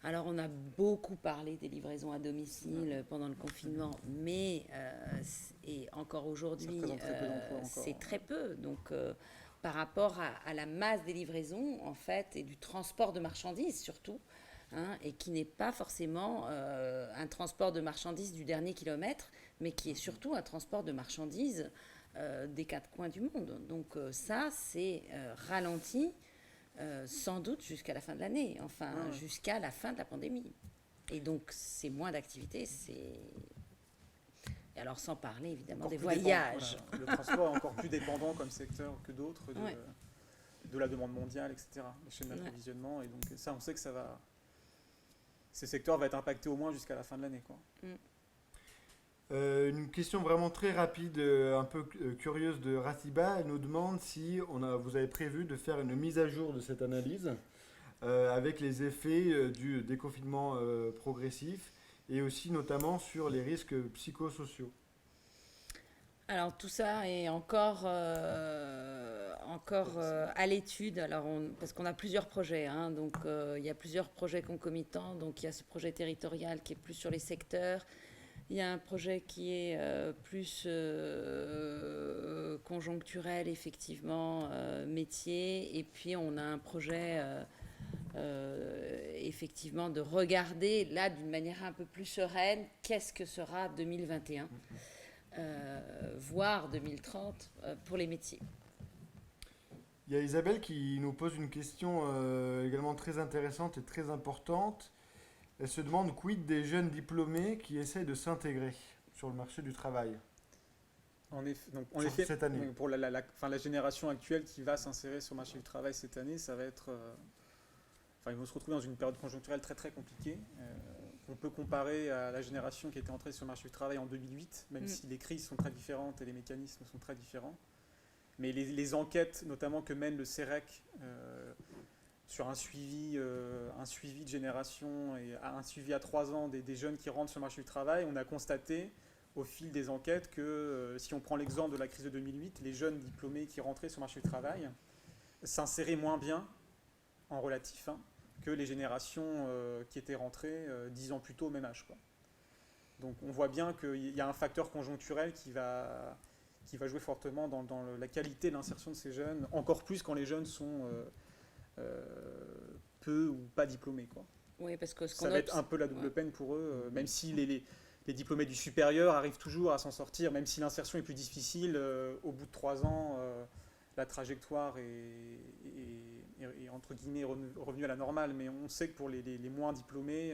Alors on a beaucoup parlé des livraisons à domicile pendant le confinement, mais et encore aujourd'hui c'est très peu. Donc par rapport à la masse des livraisons en fait et du transport de marchandises surtout, et qui n'est pas forcément un transport de marchandises du dernier kilomètre, mais qui est surtout un transport de marchandises des quatre coins du monde. Donc ça, c'est ralenti sans doute jusqu'à la fin de l'année, jusqu'à la fin de la pandémie. Et donc c'est moins d'activité, Et alors sans parler évidemment des voyages. Le transport est encore plus dépendant comme secteur que d'autres de la demande mondiale, etc. Les chaînes d'approvisionnement. Et donc ça, on sait que ces secteurs vont être impactés au moins jusqu'à la fin de l'année, quoi. Une question vraiment très rapide, un peu curieuse de Ratiba. Elle nous demande si vous avez prévu de faire une mise à jour de cette analyse avec les effets du déconfinement progressif et aussi notamment sur les risques psychosociaux. Alors tout ça est encore à l'étude. Alors parce qu'on a plusieurs projets, donc il y a plusieurs projets concomitants. Donc il y a ce projet territorial qui est plus sur les secteurs. Il y a un projet qui est plus conjoncturel, effectivement, métier. Et puis, on a un projet, effectivement, de regarder, là, d'une manière un peu plus sereine, qu'est-ce que sera 2021, voire 2030, pour les métiers. Il y a Isabelle qui nous pose une question également très intéressante et très importante. Elle se demande quid des jeunes diplômés qui essayent de s'intégrer sur le marché du travail. En effet, cette année. Pour la génération actuelle qui va s'insérer sur le marché du travail cette année, ça va être... ils vont se retrouver dans une période conjoncturelle très très compliquée. On peut comparer à la génération qui était entrée sur le marché du travail en 2008, même si les crises sont très différentes et les mécanismes sont très différents. Mais les enquêtes, notamment que mène le CEREC, sur un suivi de génération et un suivi à 3 ans des jeunes qui rentrent sur le marché du travail, on a constaté au fil des enquêtes que si on prend l'exemple de la crise de 2008, les jeunes diplômés qui rentraient sur le marché du travail s'inséraient moins bien en relatif que les générations qui étaient rentrées 10 ans plus tôt au même âge, quoi. Donc on voit bien qu'il y a un facteur conjoncturel qui va jouer fortement dans la qualité de l'insertion de ces jeunes, encore plus quand les jeunes sont... peu ou pas diplômés, quoi. Oui, parce que ça va être un peu la double peine pour eux, même si les diplômés du supérieur arrivent toujours à s'en sortir, même si l'insertion est plus difficile, au bout de 3 ans, la trajectoire est entre guillemets revenue à la normale, mais on sait que pour les moins diplômés,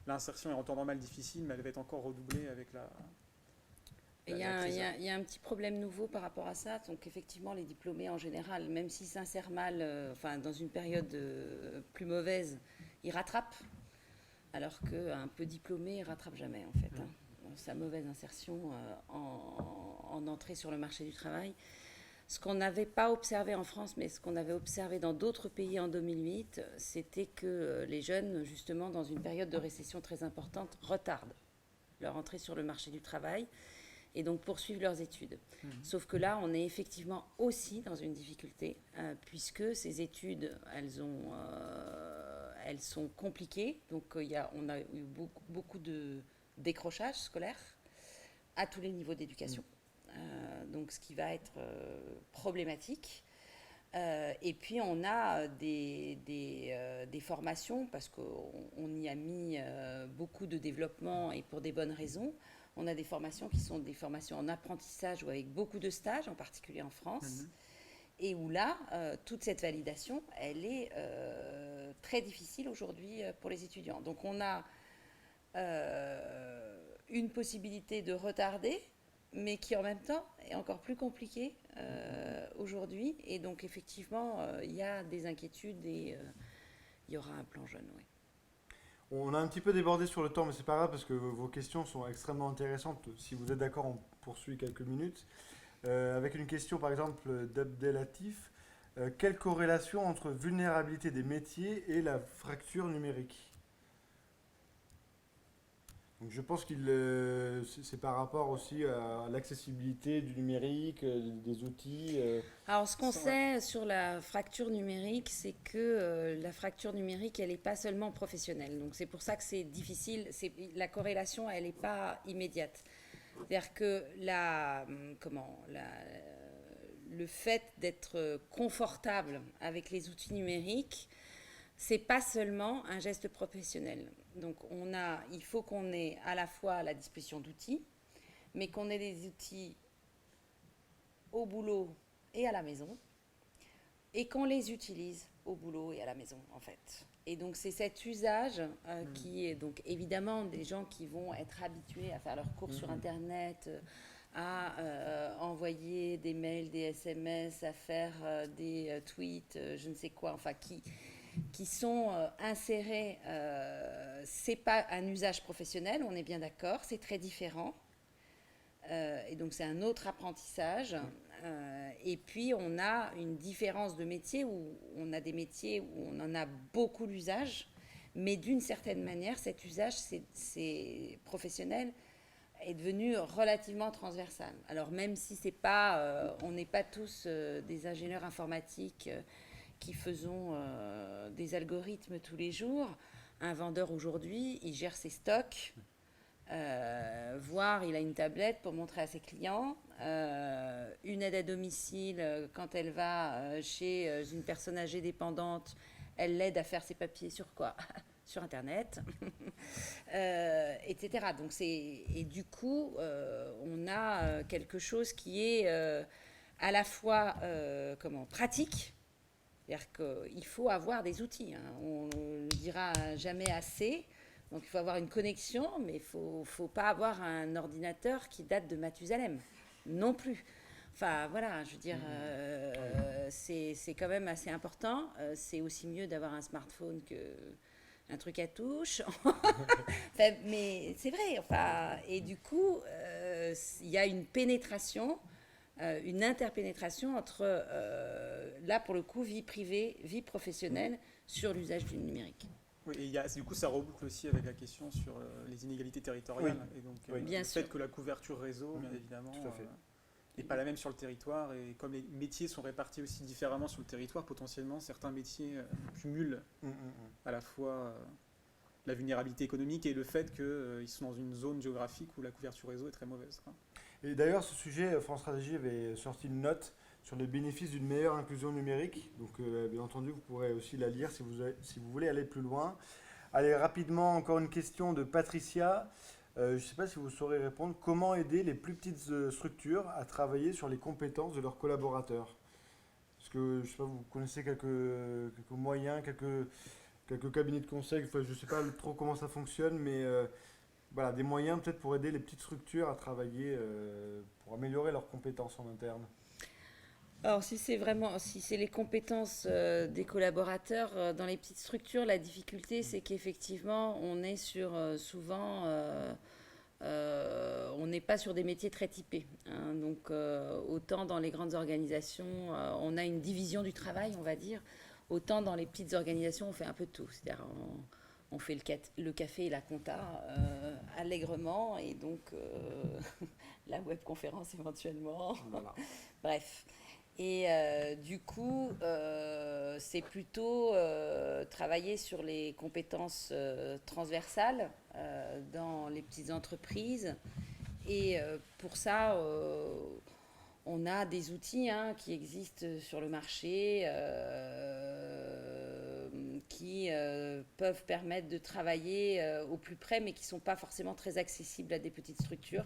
l'insertion est en temps normal difficile, mais elle va être encore redoublée avec la... Il y a un petit problème nouveau par rapport à ça. Donc effectivement, les diplômés en général, même s'ils s'insèrent mal, dans une période plus mauvaise, ils rattrapent. Alors qu'un peu diplômé, il ne rattrape jamais en fait. Sa mauvaise insertion en entrée sur le marché du travail. Ce qu'on n'avait pas observé en France, mais ce qu'on avait observé dans d'autres pays en 2008, c'était que les jeunes, justement, dans une période de récession très importante, retardent leur entrée sur le marché du travail et donc poursuivent leurs études. Sauf que là, on est effectivement aussi dans une difficulté, puisque ces études, elles sont compliquées. Donc, on a eu beaucoup de décrochage scolaire à tous les niveaux d'éducation. Donc, ce qui va être problématique. Et puis, on a des formations, parce qu'on y a mis beaucoup de développement et pour des bonnes raisons. On a des formations qui sont des formations en apprentissage ou avec beaucoup de stages, en particulier en France, et où là, toute cette validation, elle est très difficile aujourd'hui pour les étudiants. Donc on a une possibilité de retarder, mais qui en même temps est encore plus compliquée aujourd'hui. Et donc effectivement, il y a des inquiétudes et il y aura un plan jeune, oui. On a un petit peu débordé sur le temps, mais c'est pas grave parce que vos questions sont extrêmement intéressantes. Si vous êtes d'accord, on poursuit quelques minutes. Avec une question par exemple d'Abdelatif. Quelle corrélation entre vulnérabilité des métiers et la fracture numérique? Donc je pense que c'est par rapport aussi à l'accessibilité du numérique, des outils. Alors, ce qu'on sait sur la fracture numérique, c'est que la fracture numérique, elle n'est pas seulement professionnelle. Donc, c'est pour ça que c'est difficile. La corrélation, elle n'est pas immédiate. C'est-à-dire que le fait d'être confortable avec les outils numériques, c'est pas seulement un geste professionnel. Donc, il faut qu'on ait à la fois la disposition d'outils, mais qu'on ait des outils au boulot et à la maison, et qu'on les utilise au boulot et à la maison, en fait. Et donc, c'est cet usage qui est donc évidemment des gens qui vont être habitués à faire leurs cours sur Internet, à envoyer des mails, des SMS, à faire des tweets, je ne sais quoi, enfin, qui sont insérés. C'est pas un usage professionnel, on est bien d'accord, c'est très différent. Et donc, c'est un autre apprentissage. Et puis, on a une différence de métier où on a des métiers où on en a beaucoup l'usage, mais d'une certaine manière, cet usage, c'est professionnel, est devenu relativement transversal. Alors, même si c'est pas, on n'est pas tous des ingénieurs informatiques qui faisons des algorithmes tous les jours, un vendeur aujourd'hui, il gère ses stocks. Voire il a une tablette pour montrer à ses clients, une aide à domicile quand elle va chez une personne âgée dépendante, elle l'aide à faire ses papiers sur quoi? Sur Internet, etc. Donc et du coup, on a quelque chose qui est à la fois pratique. C'est-à-dire qu'il faut avoir des outils, hein. On ne le dira jamais assez. Donc il faut avoir une connexion, mais il ne faut pas avoir un ordinateur qui date de Mathusalem, non plus. Enfin voilà, je veux dire, c'est quand même assez important. C'est aussi mieux d'avoir un smartphone qu'un truc à touche. Enfin, mais c'est vrai. Enfin, et du coup, il y a une pénétration, une interpénétration entre, là pour le coup, vie privée, vie professionnelle sur l'usage du numérique. Oui, et du coup, ça reboucle aussi avec la question sur les inégalités territoriales. Oui. Et donc, Bien le sûr. fait que la couverture réseau, bien évidemment, tout à fait. n'est pas la même sur le territoire. Et comme les métiers sont répartis aussi différemment sur le territoire, potentiellement, certains métiers cumulent à la fois la vulnérabilité économique et le fait qu'ils sont dans une zone géographique où la couverture réseau est très mauvaise. Et d'ailleurs, ce sujet, France Stratégie avait sorti une note sur les bénéfices d'une meilleure inclusion numérique. Donc, bien entendu, vous pourrez aussi la lire si vous voulez aller plus loin. Allez, rapidement, encore une question de Patricia. Je ne sais pas si vous saurez répondre. Comment aider les plus petites structures à travailler sur les compétences de leurs collaborateurs? Parce que, je ne sais pas, vous connaissez quelques moyens, quelques quelques cabinets de conseil. Enfin, je ne sais pas trop comment ça fonctionne, mais voilà, des moyens peut-être pour aider les petites structures à travailler, pour améliorer leurs compétences en interne. Alors, si c'est les compétences des collaborateurs dans les petites structures, la difficulté, c'est qu'effectivement, on est souvent, on n'est pas sur des métiers très typés, hein. Donc, autant dans les grandes organisations, on a une division du travail, on va dire. Autant dans les petites organisations, on fait un peu de tout. C'est-à-dire, on fait le café et la compta allègrement, et donc la webconférence éventuellement. Voilà. Bref. Et du coup, c'est plutôt travailler sur les compétences transversales dans les petites entreprises. Et pour ça, on a des outils, hein, qui existent sur le marché, qui peuvent permettre de travailler au plus près, mais qui ne sont pas forcément très accessibles à des petites structures.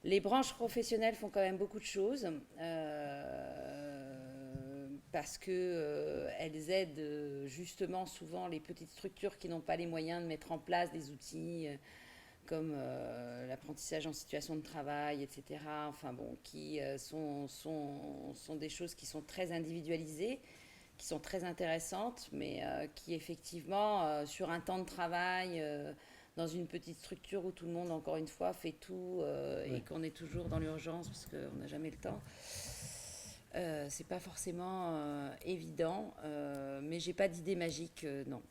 Les branches professionnelles font quand même beaucoup de choses parce qu'elles aident justement souvent les petites structures qui n'ont pas les moyens de mettre en place des outils comme l'apprentissage en situation de travail, etc. Enfin bon, qui sont des choses qui sont très individualisées, qui sont très intéressantes, mais qui effectivement, sur un temps de travail, dans une petite structure où tout le monde, encore une fois, fait tout et qu'on est toujours dans l'urgence parce qu'on n'a jamais le temps, c'est pas forcément évident, mais j'ai pas d'idée magique, non.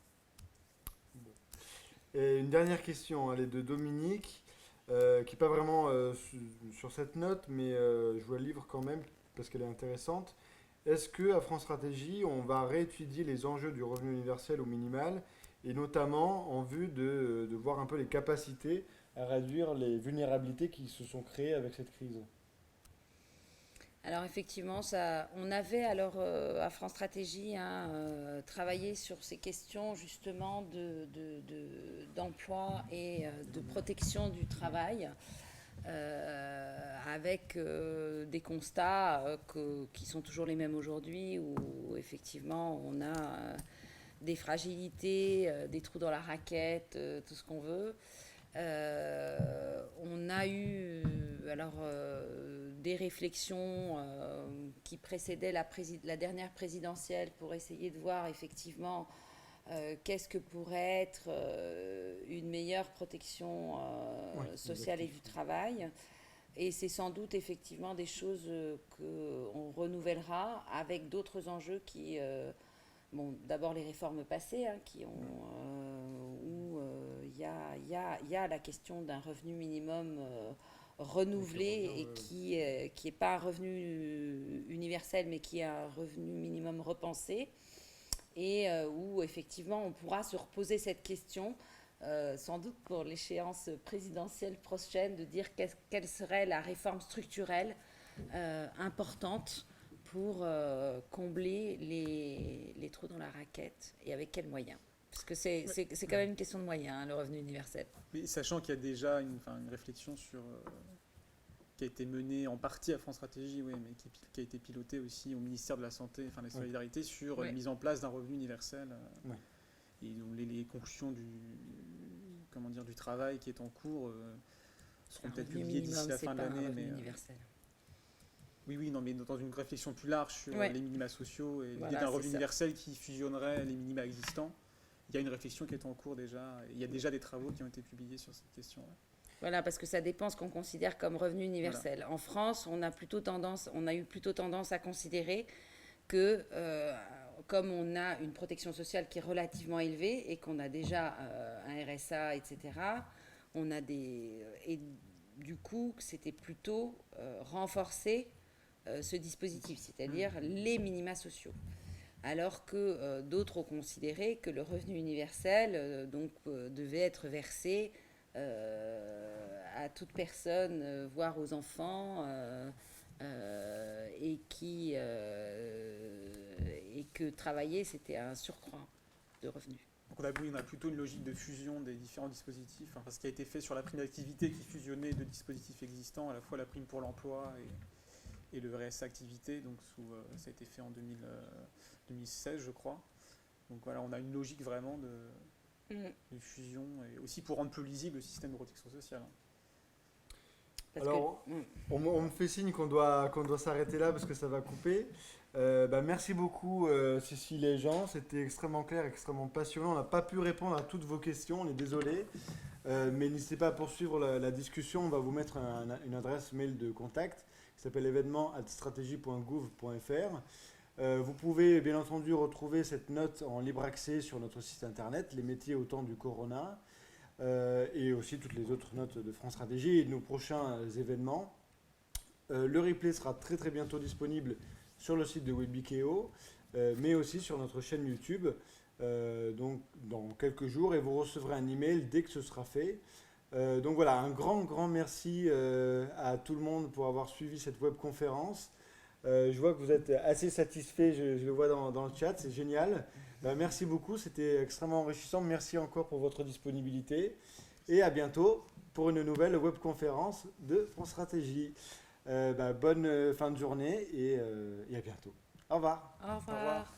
Et une dernière question, elle est de Dominique, qui n'est pas vraiment sur cette note, mais je vous la livre quand même parce qu'elle est intéressante. Est-ce qu'à France Stratégie, on va réétudier les enjeux du revenu universel au minimal, et notamment en vue de voir un peu les capacités à réduire les vulnérabilités qui se sont créées avec cette crise? Alors effectivement, on avait alors à France Stratégie, hein, travaillé sur ces questions justement d'emploi et de protection du travail, avec des constats qui sont toujours les mêmes aujourd'hui, où effectivement on a des fragilités, des trous dans la raquette, tout ce qu'on veut. On a eu des réflexions qui précédaient la dernière présidentielle pour essayer de voir effectivement qu'est-ce que pourrait être une meilleure protection sociale et du travail. Et c'est sans doute effectivement des choses qu'on renouvellera avec d'autres enjeux qui... Bon, d'abord les réformes passées, hein, où il y a la question d'un revenu minimum renouvelé et qui est pas un revenu universel, mais qui est un revenu minimum repensé, et où effectivement on pourra se reposer cette question, sans doute pour l'échéance présidentielle prochaine, de dire quelle serait la réforme structurelle importante pour combler les trous dans la raquette, et avec quels moyens. Parce que c'est quand même une question de moyens, hein, le revenu universel. Mais sachant qu'il y a déjà une réflexion qui a été menée en partie à France Stratégie, oui, mais qui a été pilotée aussi au ministère de la Santé, enfin de la Solidarité, sur la mise en place d'un revenu universel. Et donc les conclusions du travail qui est en cours seront peut-être publiées d'ici la fin de l'année. Mais oui, non, mais dans une réflexion plus large sur les minima sociaux et l'idée d'un revenu universel qui fusionnerait les minima existants, il y a une réflexion qui est en cours déjà. Il y a déjà des travaux qui ont été publiés sur cette question. Voilà, parce que ça dépend ce qu'on considère comme revenu universel. Voilà. En France, on a eu plutôt tendance à considérer que, comme on a une protection sociale qui est relativement élevée et qu'on a déjà un RSA, etc., et du coup, c'était plutôt renforcer ce dispositif, c'est-à-dire les minima sociaux. Alors que d'autres ont considéré que le revenu universel devait être versé à toute personne, voire aux enfants, et que travailler, c'était un surcroît de revenus. Donc on a plutôt une logique de fusion des différents dispositifs, enfin, ce qui a été fait sur la prime d'activité qui fusionnait deux dispositifs existants, à la fois la prime pour l'emploi et le RSA activité, donc ça a été fait en 2016 je crois. Donc voilà, on a une logique vraiment Mm. de fusion et aussi pour rendre plus lisible le système de protection sociale. Parce Alors, que, on me fait signe qu'on doit s'arrêter là parce que ça va couper. Merci beaucoup Cécile et Jean, c'était extrêmement clair, extrêmement passionnant. On n'a pas pu répondre à toutes vos questions, on est désolé. Mais n'hésitez pas à poursuivre la discussion, on va vous mettre une adresse mail de contact qui s'appelle événement@stratégie.gouv.fr. Vous pouvez bien entendu retrouver cette note en libre accès sur notre site internet, les métiers au temps du Corona, et aussi toutes les autres notes de France Stratégie et de nos prochains événements. Le replay sera très très bientôt disponible sur le site de Webikeo, mais aussi sur notre chaîne YouTube, donc dans quelques jours, et vous recevrez un email dès que ce sera fait. Donc voilà, un grand merci à tout le monde pour avoir suivi cette webconférence. Je vois que vous êtes assez satisfait, je le vois dans le chat, c'est génial. Merci beaucoup, c'était extrêmement enrichissant. Merci encore pour votre disponibilité. Et à bientôt pour une nouvelle webconférence de France Stratégie. Bonne fin de journée et à bientôt. Au revoir. au revoir. Au revoir.